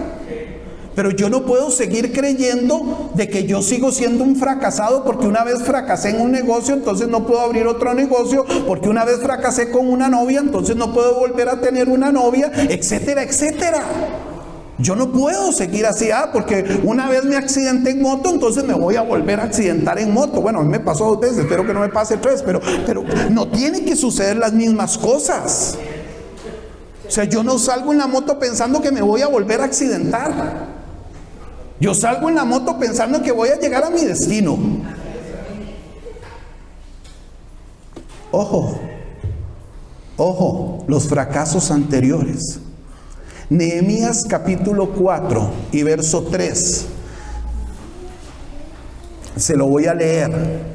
Pero yo no puedo seguir creyendo de que yo sigo siendo un fracasado porque una vez fracasé en un negocio, entonces no puedo abrir otro negocio, porque una vez fracasé con una novia, entonces no puedo volver a tener una novia, etcétera, etcétera. Yo no puedo seguir así, porque una vez me accidenté en moto, entonces me voy a volver a accidentar en moto. Bueno, a mí me pasó 2 veces, espero que no me pase 3, pero no tienen que suceder las mismas cosas. O sea, yo no salgo en la moto pensando que me voy a volver a accidentar. Yo salgo en la moto pensando que voy a llegar a mi destino. Ojo, los fracasos anteriores. Nehemías capítulo 4 y verso 3. Se lo voy a leer.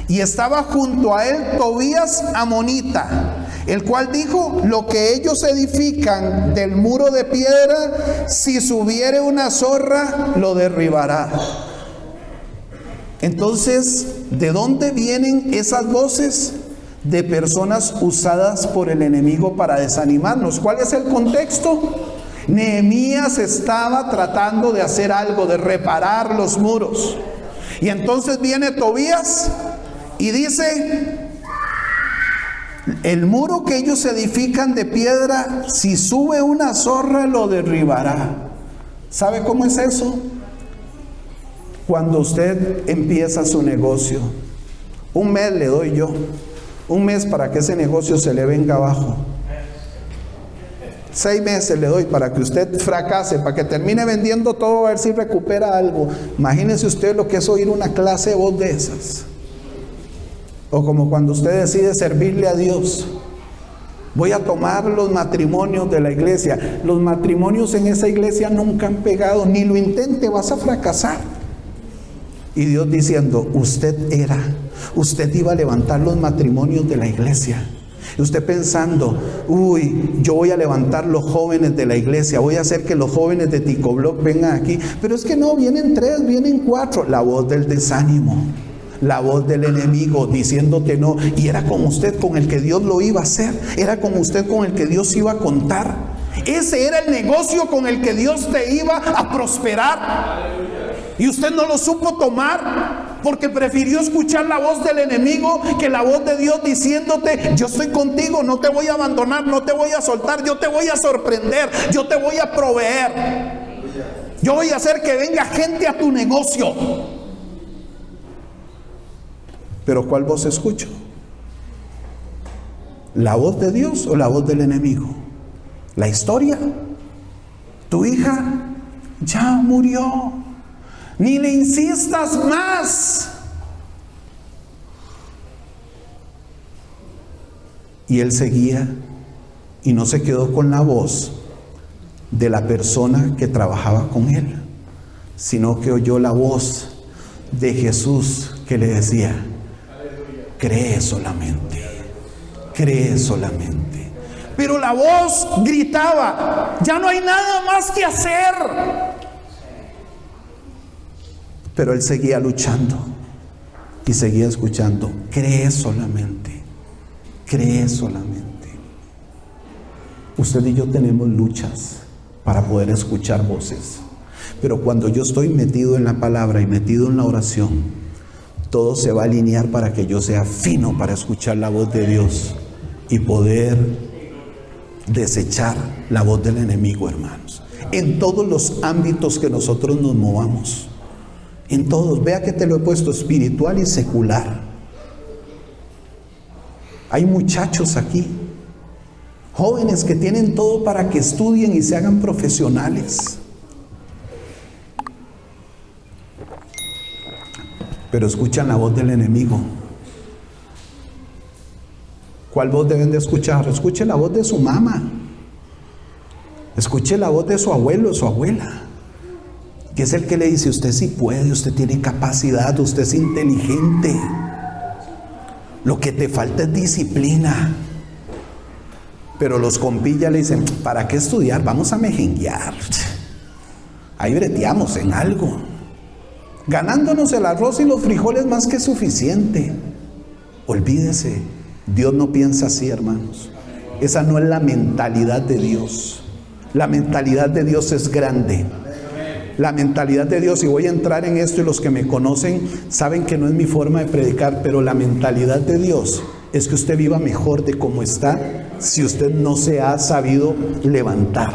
Y estaba junto a él Tobías amonita, el cual dijo: lo que ellos edifican del muro de piedra, si subiere una zorra, lo derribará. Entonces, ¿de dónde vienen esas voces? De personas usadas por el enemigo para desanimarnos. ¿Cuál es el contexto? Nehemías estaba tratando de hacer algo, de reparar los muros. Y entonces viene Tobías y dice: el muro que ellos edifican de piedra, si sube una zorra, lo derribará. ¿Sabe cómo es eso? Cuando usted empieza su negocio, 1 mes le doy yo, 1 mes para que ese negocio se le venga abajo. 6 meses le doy para que usted fracase, para que termine vendiendo todo, a ver si recupera algo. Imagínese usted lo que es oír una clase de voz de esas. O como cuando usted decide servirle a Dios. Voy a tomar los matrimonios de la iglesia. Los matrimonios en esa iglesia nunca han pegado, ni lo intente, vas a fracasar. Y Dios diciendo: usted iba a levantar los matrimonios de la iglesia. Y usted pensando: yo voy a levantar los jóvenes de la iglesia, voy a hacer que los jóvenes de Ticobloc vengan aquí. Pero es que no, vienen 3, vienen 4. La voz del desánimo, la voz del enemigo diciéndote no. Y era con usted con el que Dios lo iba a hacer, era con usted con el que Dios iba a contar. Ese era el negocio con el que Dios te iba a prosperar. Y usted no lo supo tomar porque prefirió escuchar la voz del enemigo que la voz de Dios diciéndote: yo estoy contigo, no te voy a abandonar, no te voy a soltar, yo te voy a sorprender, yo te voy a proveer, yo voy a hacer que venga gente a tu negocio. Pero ¿cuál voz escucho? ¿La voz de Dios o la voz del enemigo? La historia: tu hija ya murió, ni le insistas más. Y él seguía y no se quedó con la voz de la persona que trabajaba con él, sino que oyó la voz de Jesús que le decía: cree solamente, cree solamente. Pero la voz gritaba: ya no hay nada más que hacer. Pero él seguía luchando y seguía escuchando: cree solamente, cree solamente. Usted y yo tenemos luchas para poder escuchar voces, pero cuando yo estoy metido en la palabra y metido en la oración, todo se va a alinear para que yo sea fino para escuchar la voz de Dios y poder desechar la voz del enemigo, hermanos, en todos los ámbitos que nosotros nos movamos. En todos, vea que te lo he puesto: espiritual y secular. Hay muchachos aquí, jóvenes que tienen todo para que estudien y se hagan profesionales, pero escuchan la voz del enemigo. ¿Cuál voz deben de escuchar? Escuche la voz de su mamá, escuche la voz de su abuelo, de su abuela, que es el que le dice: usted sí puede, usted tiene capacidad, usted es inteligente, lo que te falta es disciplina. Pero los compillas le dicen: ¿para qué estudiar? Vamos a mejenguear, ahí breteamos en algo, ganándonos el arroz y los frijoles más que suficiente. Olvídese, Dios no piensa así, hermanos. Esa no es la mentalidad de Dios. La mentalidad de Dios es grande. La mentalidad de Dios, y voy a entrar en esto, y los que me conocen saben que no es mi forma de predicar, pero la mentalidad de Dios es que usted viva mejor de cómo está si usted no se ha sabido levantar.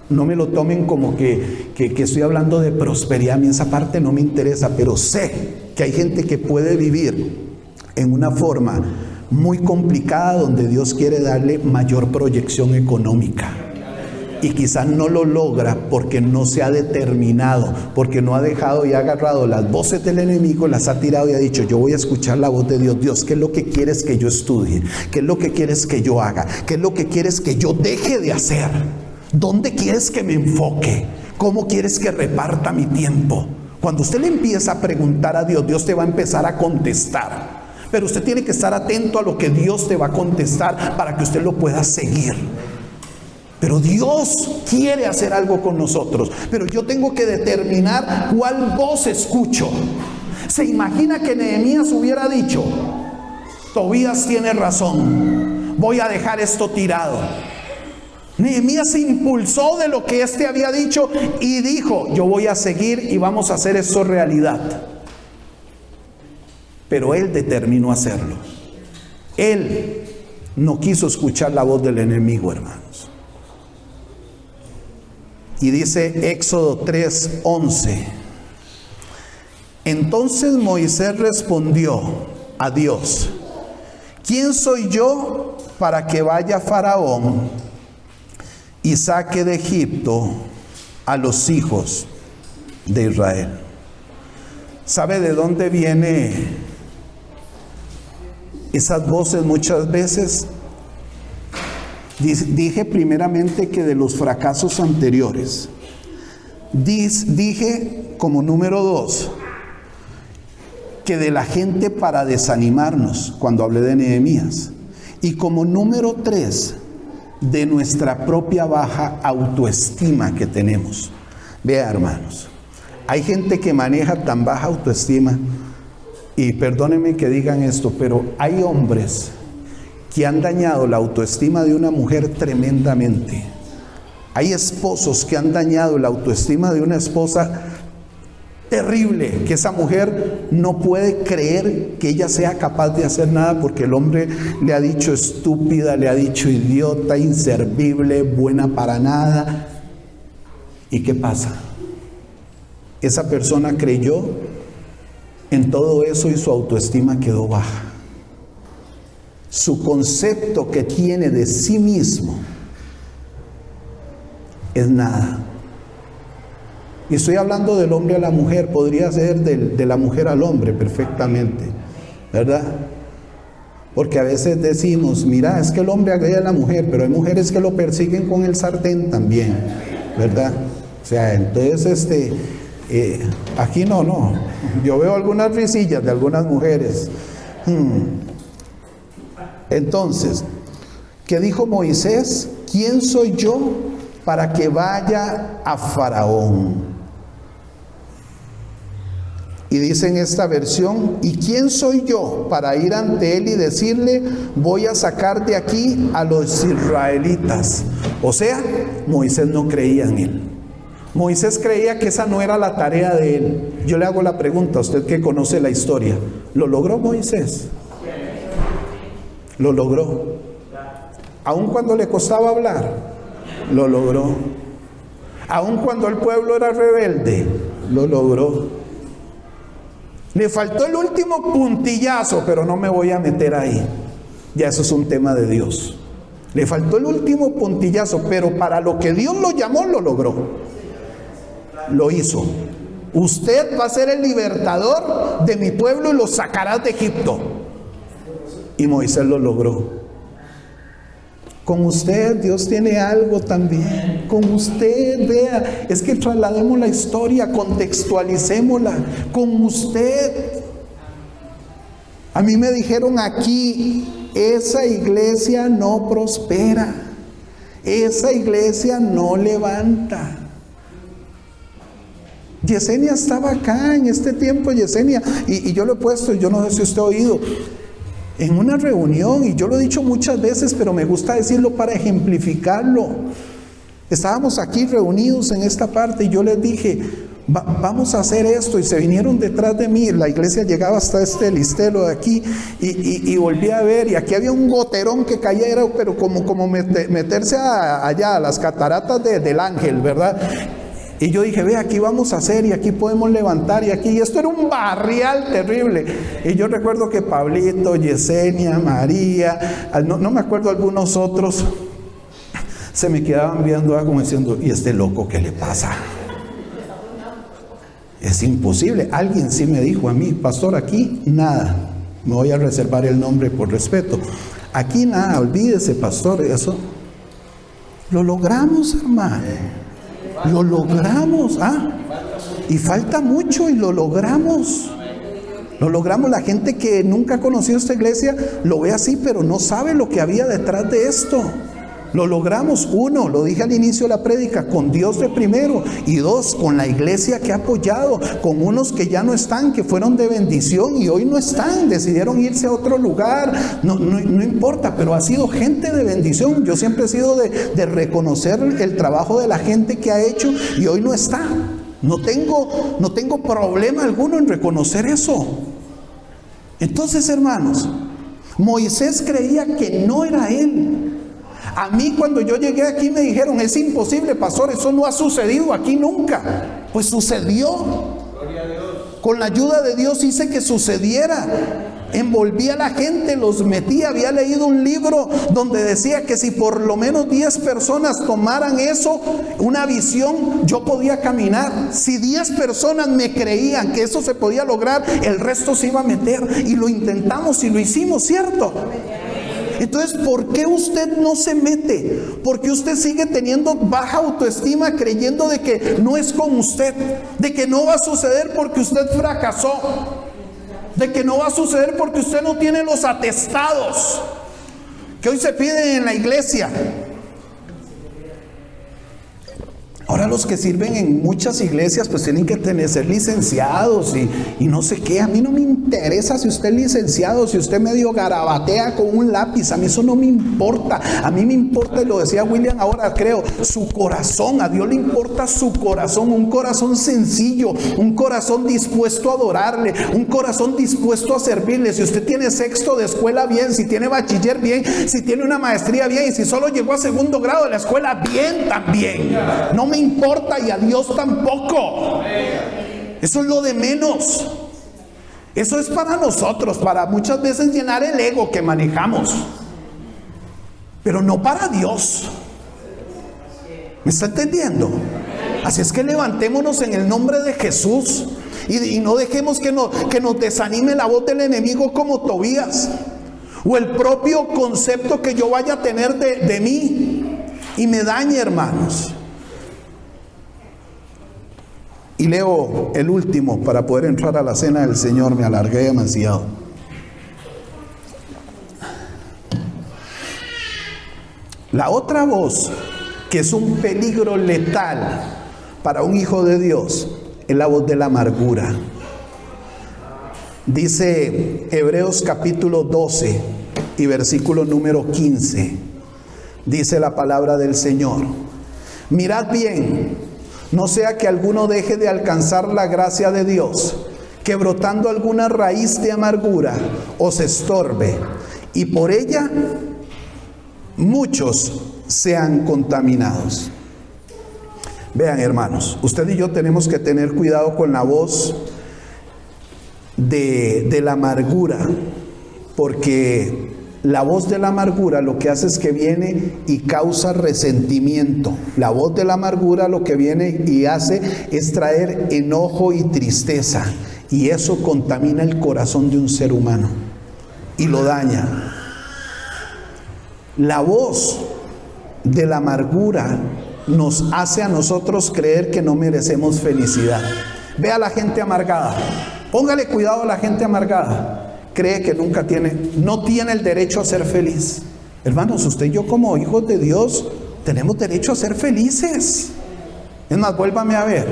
No me lo tomen como que estoy hablando de prosperidad. A mí esa parte no me interesa, pero sé que hay gente que puede vivir en una forma muy complicada donde Dios quiere darle mayor proyección económica. Y quizás no lo logra porque no se ha determinado, porque no ha dejado y ha agarrado las voces del enemigo, las ha tirado y ha dicho: yo voy a escuchar la voz de Dios. Dios, ¿qué es lo que quieres que yo estudie? ¿Qué es lo que quieres que yo haga? ¿Qué es lo que quieres que yo deje de hacer? ¿Dónde quieres que me enfoque? ¿Cómo quieres que reparta mi tiempo? Cuando usted le empieza a preguntar a Dios, Dios te va a empezar a contestar. Pero usted tiene que estar atento a lo que Dios te va a contestar para que usted lo pueda seguir. Pero Dios quiere hacer algo con nosotros, pero yo tengo que determinar cuál voz escucho. ¿Se imagina que Nehemías hubiera dicho: Tobías tiene razón, voy a dejar esto tirado? Nehemías se impulsó de lo que éste había dicho y dijo: yo voy a seguir y vamos a hacer esto realidad. Pero él determinó hacerlo. Él no quiso escuchar la voz del enemigo, hermanos. Y dice Éxodo 3:11: entonces Moisés respondió a Dios: ¿quién soy yo para que vaya Faraón y saque de Egipto a los hijos de Israel? ¿Sabe de dónde viene esas voces muchas veces? Dije primeramente que de los fracasos anteriores. Dije como número 2 que de la gente para desanimarnos cuando hablé de Nehemías. Y como número 3, de nuestra propia baja autoestima que tenemos. Vea, hermanos, hay gente que maneja tan baja autoestima, y perdónenme que digan esto, pero hay hombres que han dañado la autoestima de una mujer tremendamente. Hay esposos que han dañado la autoestima de una esposa terrible, que esa mujer no puede creer que ella sea capaz de hacer nada porque el hombre le ha dicho estúpida, le ha dicho idiota, inservible, buena para nada. ¿Y qué pasa? Esa persona creyó en todo eso y su autoestima quedó baja. Su concepto que tiene de sí mismo es nada. Y estoy hablando del hombre a la mujer, podría ser de la mujer al hombre perfectamente, ¿verdad? Porque a veces decimos: mira, es que el hombre agrede a la mujer, pero hay mujeres que lo persiguen con el sartén también, ¿verdad? O sea, entonces aquí no. Yo veo algunas risillas de algunas mujeres. Entonces, ¿qué dijo Moisés? ¿Quién soy yo para que vaya a Faraón? Y dice en esta versión: ¿y quién soy yo para ir ante él y decirle: voy a sacar de aquí a los israelitas? O sea, Moisés no creía en él. Moisés creía que esa no era la tarea de él. Yo le hago la pregunta, a usted que conoce la historia: ¿lo logró Moisés? Lo logró. Aun cuando le costaba hablar, lo logró. Aun cuando el pueblo era rebelde, lo logró. Le faltó el último puntillazo, pero no me voy a meter ahí. Ya eso es un tema de Dios. Le faltó el último puntillazo, pero para lo que Dios lo llamó, lo logró. Lo hizo. Usted va a ser el libertador de mi pueblo y lo sacarás de Egipto. Y Moisés lo logró. Con usted Dios tiene algo también. Con usted, vea, es que traslademos la historia, contextualicémosla. Con usted. A mí me dijeron aquí: esa iglesia no prospera, esa iglesia no levanta. Yesenia estaba acá en este tiempo, Yesenia, y yo lo he puesto, yo no sé si usted ha oído, en una reunión, y yo lo he dicho muchas veces, pero me gusta decirlo para ejemplificarlo. Estábamos aquí reunidos en esta parte y yo les dije: vamos a hacer esto, y se vinieron detrás de mí. La iglesia llegaba hasta este listelo de aquí, y volví a ver, y aquí había un goterón que caía, era, pero como meterse allá a las cataratas del Ángel, ¿verdad? Y yo dije, ve, aquí vamos a hacer, y aquí podemos levantar, y aquí, y esto era un barrial terrible. Y yo recuerdo que Pablito, Yesenia, María, no me acuerdo algunos otros, se me quedaban viendo como diciendo, ¿y este loco qué le pasa? Es imposible. Alguien sí me dijo a mí, pastor, aquí nada. Me voy a reservar el nombre por respeto. Aquí nada, olvídese, pastor, eso. Lo logramos, hermano. Lo logramos, y falta mucho, y lo logramos. Lo logramos. La gente que nunca ha conocido esta iglesia lo ve así, pero no sabe lo que había detrás de esto. Lo logramos. 1, lo dije al inicio de la prédica, con Dios de primero, y 2, con la iglesia que ha apoyado, con unos que ya no están, que fueron de bendición y hoy no están, decidieron irse a otro lugar, no importa, pero ha sido gente de bendición. Yo siempre he sido de reconocer el trabajo de la gente que ha hecho, y hoy no está. No tengo problema alguno en reconocer eso. Entonces, hermanos, Moisés creía que no era él. A mí, cuando yo llegué aquí, me dijeron, es imposible, pastor, eso no ha sucedido aquí nunca. Pues sucedió. Con la ayuda de Dios hice que sucediera. Envolví a la gente, los metí. Había leído un libro donde decía que si por lo menos 10 personas tomaran eso, una visión, yo podía caminar. Si 10 personas me creían que eso se podía lograr, el resto se iba a meter. Y lo intentamos y lo hicimos, ¿cierto? Entonces, ¿por qué usted no se mete? Porque usted sigue teniendo baja autoestima, creyendo de que no es con usted, de que no va a suceder porque usted fracasó, de que no va a suceder porque usted no tiene los atestados que hoy se piden en la iglesia. Ahora los que sirven en muchas iglesias pues tienen que ser licenciados y no sé qué. A mí no me interesa si usted es licenciado, si usted medio garabatea con un lápiz. A mí eso no me importa. A mí me importa, y lo decía William ahora creo, su corazón. A Dios le importa su corazón, un corazón sencillo, un corazón dispuesto a adorarle, un corazón dispuesto a servirle. Si usted tiene sexto de escuela, bien. Si tiene bachiller, bien. Si tiene una maestría, bien. Y si solo llegó a segundo grado de la escuela, bien también. No me importa, y a Dios tampoco. Eso es lo de menos. Eso es para nosotros, para muchas veces llenar el ego que manejamos, pero no para Dios. ¿Me está entendiendo? Así es que levantémonos en el nombre de Jesús y no dejemos que nos desanime la voz del enemigo como Tobías, o el propio concepto que yo vaya a tener de mí y me dañe, hermanos. Y leo el último para poder entrar a la cena del Señor. Me alargué demasiado. La otra voz, que es un peligro letal para un hijo de Dios, es la voz de la amargura. Dice Hebreos capítulo 12 y versículo número 15. Dice la palabra del Señor: mirad bien, no sea que alguno deje de alcanzar la gracia de Dios, que brotando alguna raíz de amargura os estorbe, y por ella muchos sean contaminados. Vean, hermanos, usted y yo tenemos que tener cuidado con la voz de la amargura, porque la voz de la amargura lo que hace es que viene y causa resentimiento. La voz de la amargura lo que viene y hace es traer enojo y tristeza, y eso contamina el corazón de un ser humano y lo daña. La voz de la amargura nos hace a nosotros creer que no merecemos felicidad. Ve a la gente amargada, póngale cuidado a la gente amargada. Cree que no tiene el derecho a ser feliz. Hermanos, usted y yo como hijos de Dios tenemos derecho a ser felices. Es más, vuélvame a ver,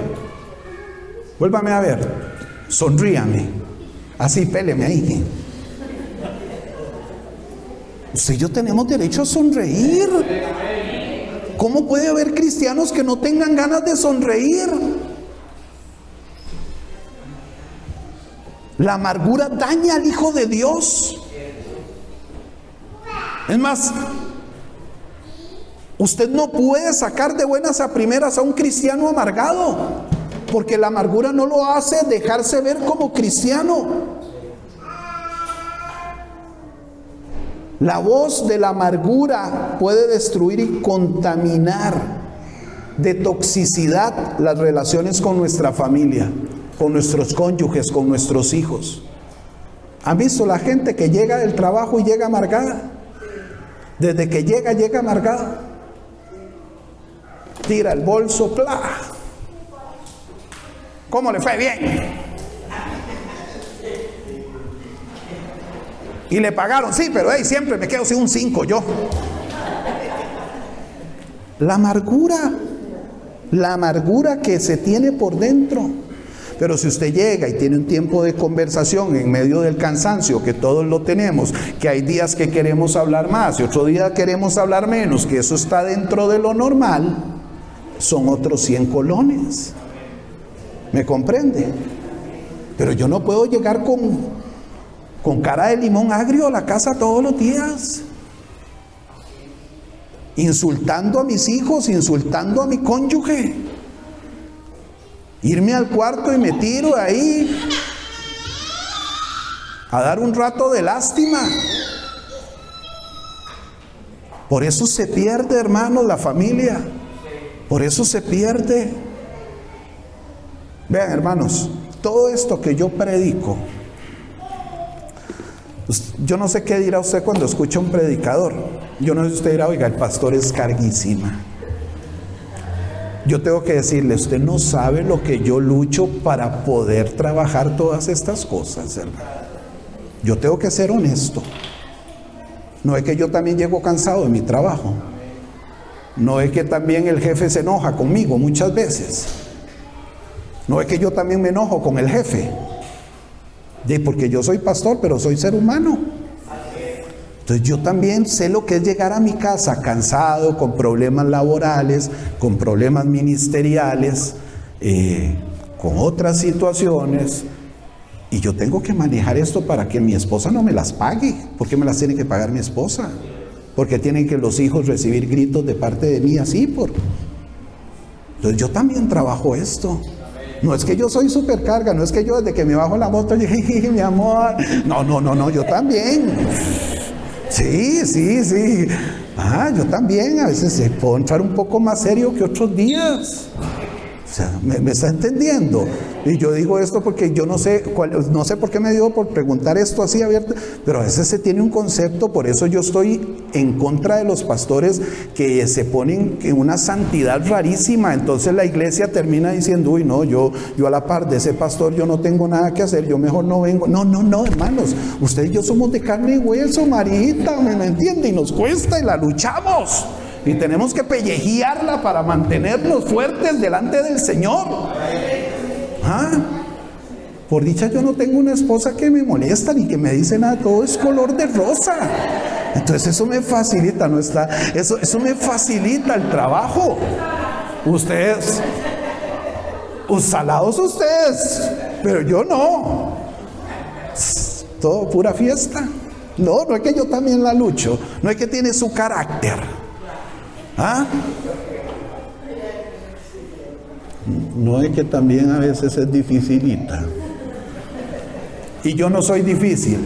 sonríame, así, péleme ahí. Usted y yo tenemos derecho a sonreír. ¿Cómo puede haber cristianos que no tengan ganas de sonreír? La amargura daña al Hijo de Dios. Es más, usted no puede sacar de buenas a primeras a un cristiano amargado, porque la amargura no lo hace dejarse ver como cristiano. La voz de la amargura puede destruir y contaminar de toxicidad las relaciones con nuestra familia, con nuestros cónyuges, con nuestros hijos. ¿Han visto la gente que llega del trabajo y llega amargada? Desde que llega amargada. Tira el bolso, ¡plá! ¿Cómo le fue? Bien. Y le pagaron, sí, pero siempre me quedo sin un 5 yo. La amargura que se tiene por dentro. Pero si usted llega y tiene un tiempo de conversación en medio del cansancio, que todos lo tenemos, que hay días que queremos hablar más y otro día queremos hablar menos, que eso está dentro de lo normal, son otros 100 colones. ¿Me comprende? Pero yo no puedo llegar con cara de limón agrio a la casa todos los días, insultando a mis hijos, insultando a mi cónyuge, irme al cuarto y me tiro ahí a dar un rato de lástima. Por eso se pierde, hermanos, la familia. Por eso se pierde. Vean, hermanos, todo esto que yo predico, yo no sé qué dirá usted cuando escucha un predicador. Yo no sé si usted dirá, oiga, el pastor es carguísima. Yo tengo que decirle, usted no sabe lo que yo lucho para poder trabajar todas estas cosas, hermano. Yo tengo que ser honesto. No es que yo también llego cansado de mi trabajo. No es que también el jefe se enoja conmigo muchas veces. No es que yo también me enojo con el jefe. Porque yo soy pastor, pero soy ser humano. Entonces yo también sé lo que es llegar a mi casa cansado, con problemas laborales, con problemas ministeriales, con otras situaciones. Y yo tengo que manejar esto para que mi esposa no me las pague. ¿Por qué me las tiene que pagar mi esposa? Porque tienen que los hijos recibir gritos de parte de mí así Entonces yo también trabajo esto. No es que yo soy supercarga, no es que yo desde que me bajo la moto llegué, mi amor. No, yo también. Sí. Yo también a veces puedo entrar un poco más serio que otros días. O sea, ¿me está entendiendo? Y yo digo esto porque yo no sé por qué me dio por preguntar esto así abierto, pero a veces se tiene un concepto. Por eso yo estoy en contra de los pastores que se ponen en una santidad rarísima. Entonces la iglesia termina diciendo, uy, no, yo a la par de ese pastor yo no tengo nada que hacer, yo mejor no vengo. No, hermanos, usted y yo somos de carne y hueso, Marita, ¿me entiende? Y nos cuesta y la luchamos. Y tenemos que pellejearla para mantenernos fuertes delante del Señor. Por dicha yo no tengo una esposa que me molesta ni que me dice nada, todo es color de rosa. Entonces eso me facilita, eso me facilita el trabajo. Ustedes, salados ustedes, pero yo no. Todo pura fiesta. No es que yo también la lucho, no es que tiene su carácter. No es que también a veces es dificilita. Y yo no soy difícil.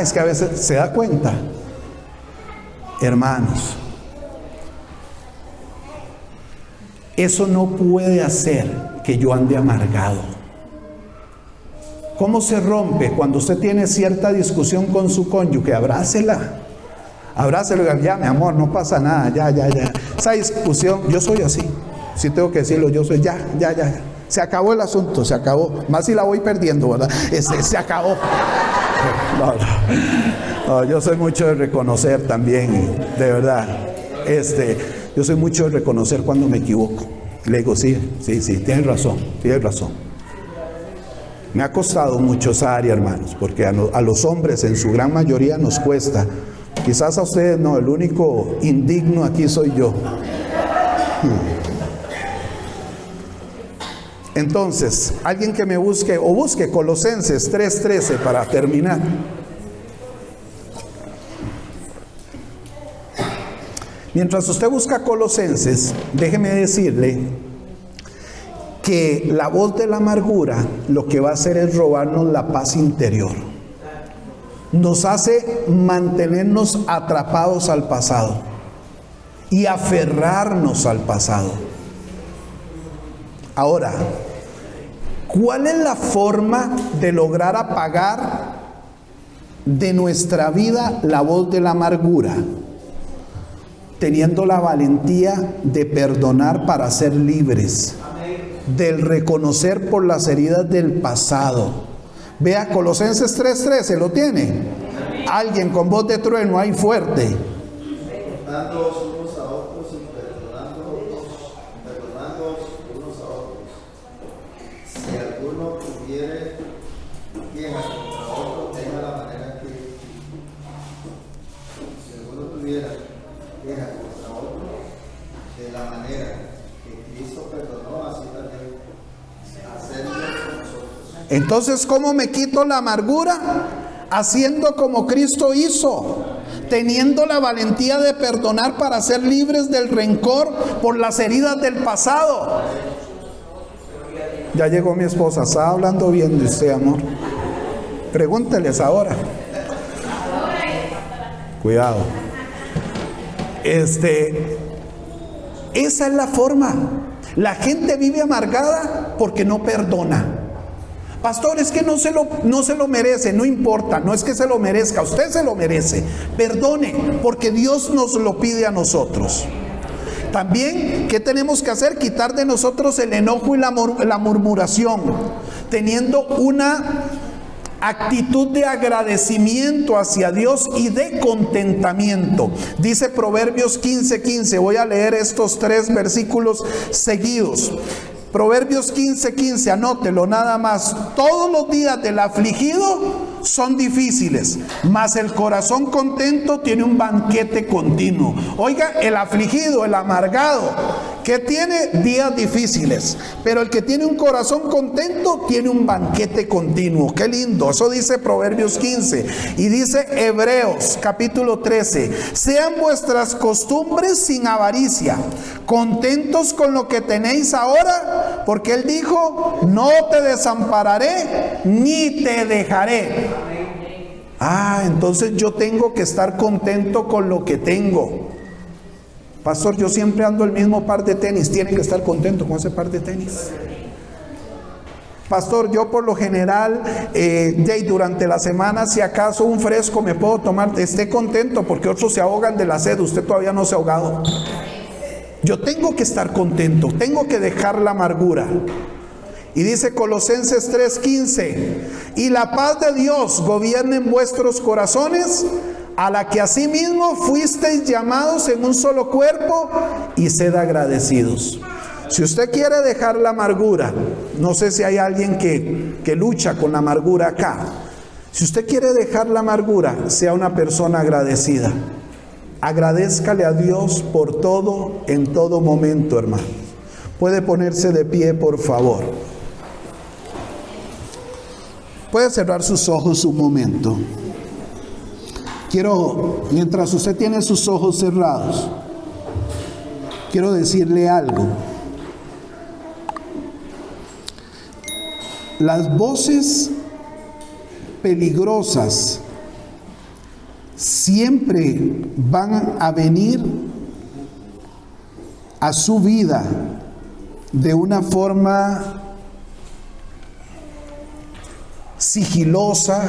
Es que a veces se da cuenta. Hermanos, eso no puede hacer que yo ande amargado. ¿Cómo se rompe? Cuando usted tiene cierta discusión con su cónyuge, abrácela. Abrázalo y diga, ya mi amor, no pasa nada, ya. Esa discusión, yo soy así. Si tengo que decirlo, yo soy ya. Se acabó el asunto, se acabó. Más si la voy perdiendo, ¿verdad? Se acabó. No, yo soy mucho de reconocer también, de verdad. Yo soy mucho de reconocer cuando me equivoco. Le digo, sí, tienes razón. Me ha costado mucho esa área, hermanos, porque a los hombres en su gran mayoría nos cuesta. Quizás a ustedes no, el único indigno aquí soy yo. Entonces, alguien que me busque o busque Colosenses 3:13 para terminar. Mientras usted busca Colosenses, déjeme decirle que la voz de la amargura lo que va a hacer es robarnos la paz interior. Nos hace mantenernos atrapados al pasado y aferrarnos al pasado. Ahora, ¿cuál es la forma de lograr apagar de nuestra vida la voz de la amargura? Teniendo la valentía de perdonar para ser libres, del reconocer por las heridas del pasado. Vea Colosenses 3:13, ¿lo tiene? Alguien con voz de trueno ahí fuerte. Dándoos unos a otros y perdonándoos unos a otros. Si alguno tuviere quejas contra otro, tenga la manera que. Si alguno tuviera quejas contra otro, de la manera que Cristo perdonó, así también hacerlo con nosotros. Entonces, ¿cómo me quito la amargura? Haciendo como Cristo hizo, teniendo la valentía de perdonar para ser libres del rencor por las heridas del pasado. Ya llegó mi esposa, estaba hablando bien de usted, amor. Pregúnteles ahora. Cuidado. Esa es la forma. La gente vive amargada porque no perdona. Pastor, es que no se lo merece. No importa, no es que se lo merezca, usted se lo merece. Perdone, porque Dios nos lo pide a nosotros. También, ¿qué tenemos que hacer? Quitar de nosotros el enojo y la murmuración, teniendo una actitud de agradecimiento hacia Dios y de contentamiento. Dice Proverbios 15:15. Voy a leer estos 3 versículos seguidos. Proverbios 15:15, anótelo nada más. Todos los días del afligido son difíciles, mas el corazón contento tiene un banquete continuo. Oiga, el afligido, el amargado, que tiene días difíciles, pero el que tiene un corazón contento tiene un banquete continuo. Qué lindo, eso dice Proverbios 15. Y dice Hebreos capítulo 13, sean vuestras costumbres sin avaricia, contentos con lo que tenéis ahora, porque Él dijo, no te desampararé ni te dejaré. Entonces yo tengo que estar contento con lo que tengo. Pastor, yo siempre ando el mismo par de tenis. Tiene que estar contento con ese par de tenis. Pastor, yo por lo general durante la semana, si acaso un fresco me puedo tomar, esté contento, porque otros se ahogan de la sed. Usted todavía no se ha ahogado. Yo tengo que estar contento, tengo que dejar la amargura. Y dice Colosenses 3:15, y la paz de Dios gobierne en vuestros corazones, a la que asimismo fuisteis llamados en un solo cuerpo, y sed agradecidos. Si usted quiere dejar la amargura, no sé si hay alguien que lucha con la amargura acá. Si usted quiere dejar la amargura, sea una persona agradecida. Agradézcale a Dios por todo, en todo momento, hermano. Puede ponerse de pie, por favor. Puede cerrar sus ojos un momento. Mientras usted tiene sus ojos cerrados, quiero decirle algo. Las voces peligrosas siempre van a venir a su vida de una forma sigilosa,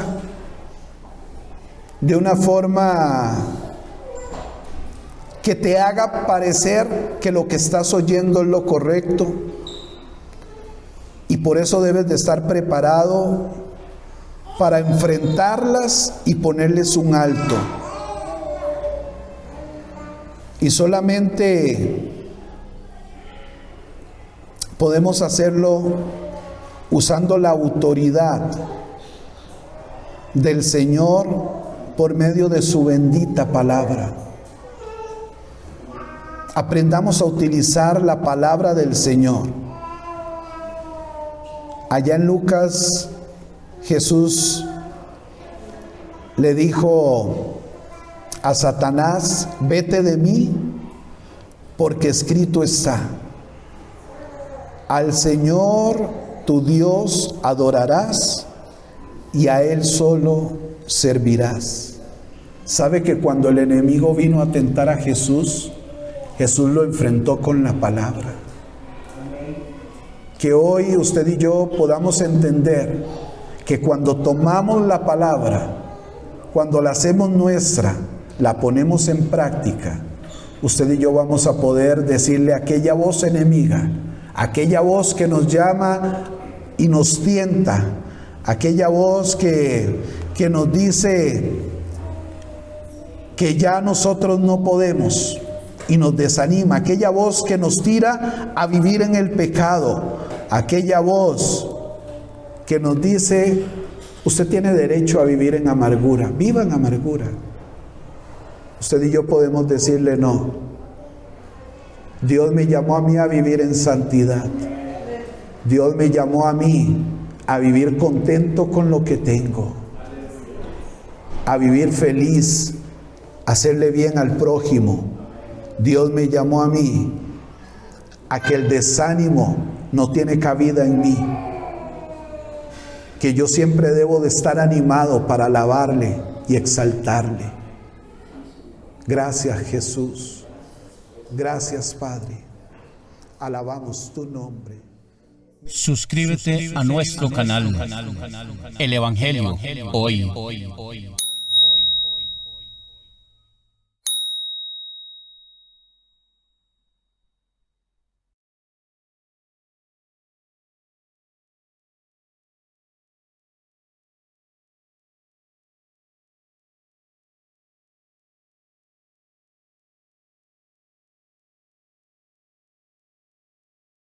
de una forma que te haga parecer que lo que estás oyendo es lo correcto, y por eso debes de estar preparado para enfrentarlas y ponerles un alto. Y solamente podemos hacerlo usando la autoridad del Señor por medio de su bendita palabra. Aprendamos a utilizar la palabra del Señor. Allá en Lucas, Jesús le dijo a Satanás: vete de mí, porque escrito está: al Señor tu Dios adorarás y a Él solo servirás. ¿Sabe que cuando el enemigo vino a tentar a Jesús, Jesús lo enfrentó con la palabra? Que hoy usted y yo podamos entender que cuando tomamos la palabra, cuando la hacemos nuestra, la ponemos en práctica, usted y yo vamos a poder decirle a aquella voz enemiga, aquella voz que nos llama y nos tienta, aquella voz que nos dice que ya nosotros no podemos y nos desanima, aquella voz que nos tira a vivir en el pecado, aquella voz que nos dice: usted tiene derecho a vivir en amargura, viva en amargura. Usted y yo podemos decirle: no, Dios me llamó a mí a vivir en santidad. Dios me llamó a mí a vivir contento con lo que tengo, a vivir feliz, a hacerle bien al prójimo. Dios me llamó a mí a que el desánimo no tiene cabida en mí, que yo siempre debo de estar animado para alabarle y exaltarle. Gracias, Jesús. Gracias, Padre. Alabamos tu nombre. Suscríbete a nuestro canal, El Evangelio Hoy.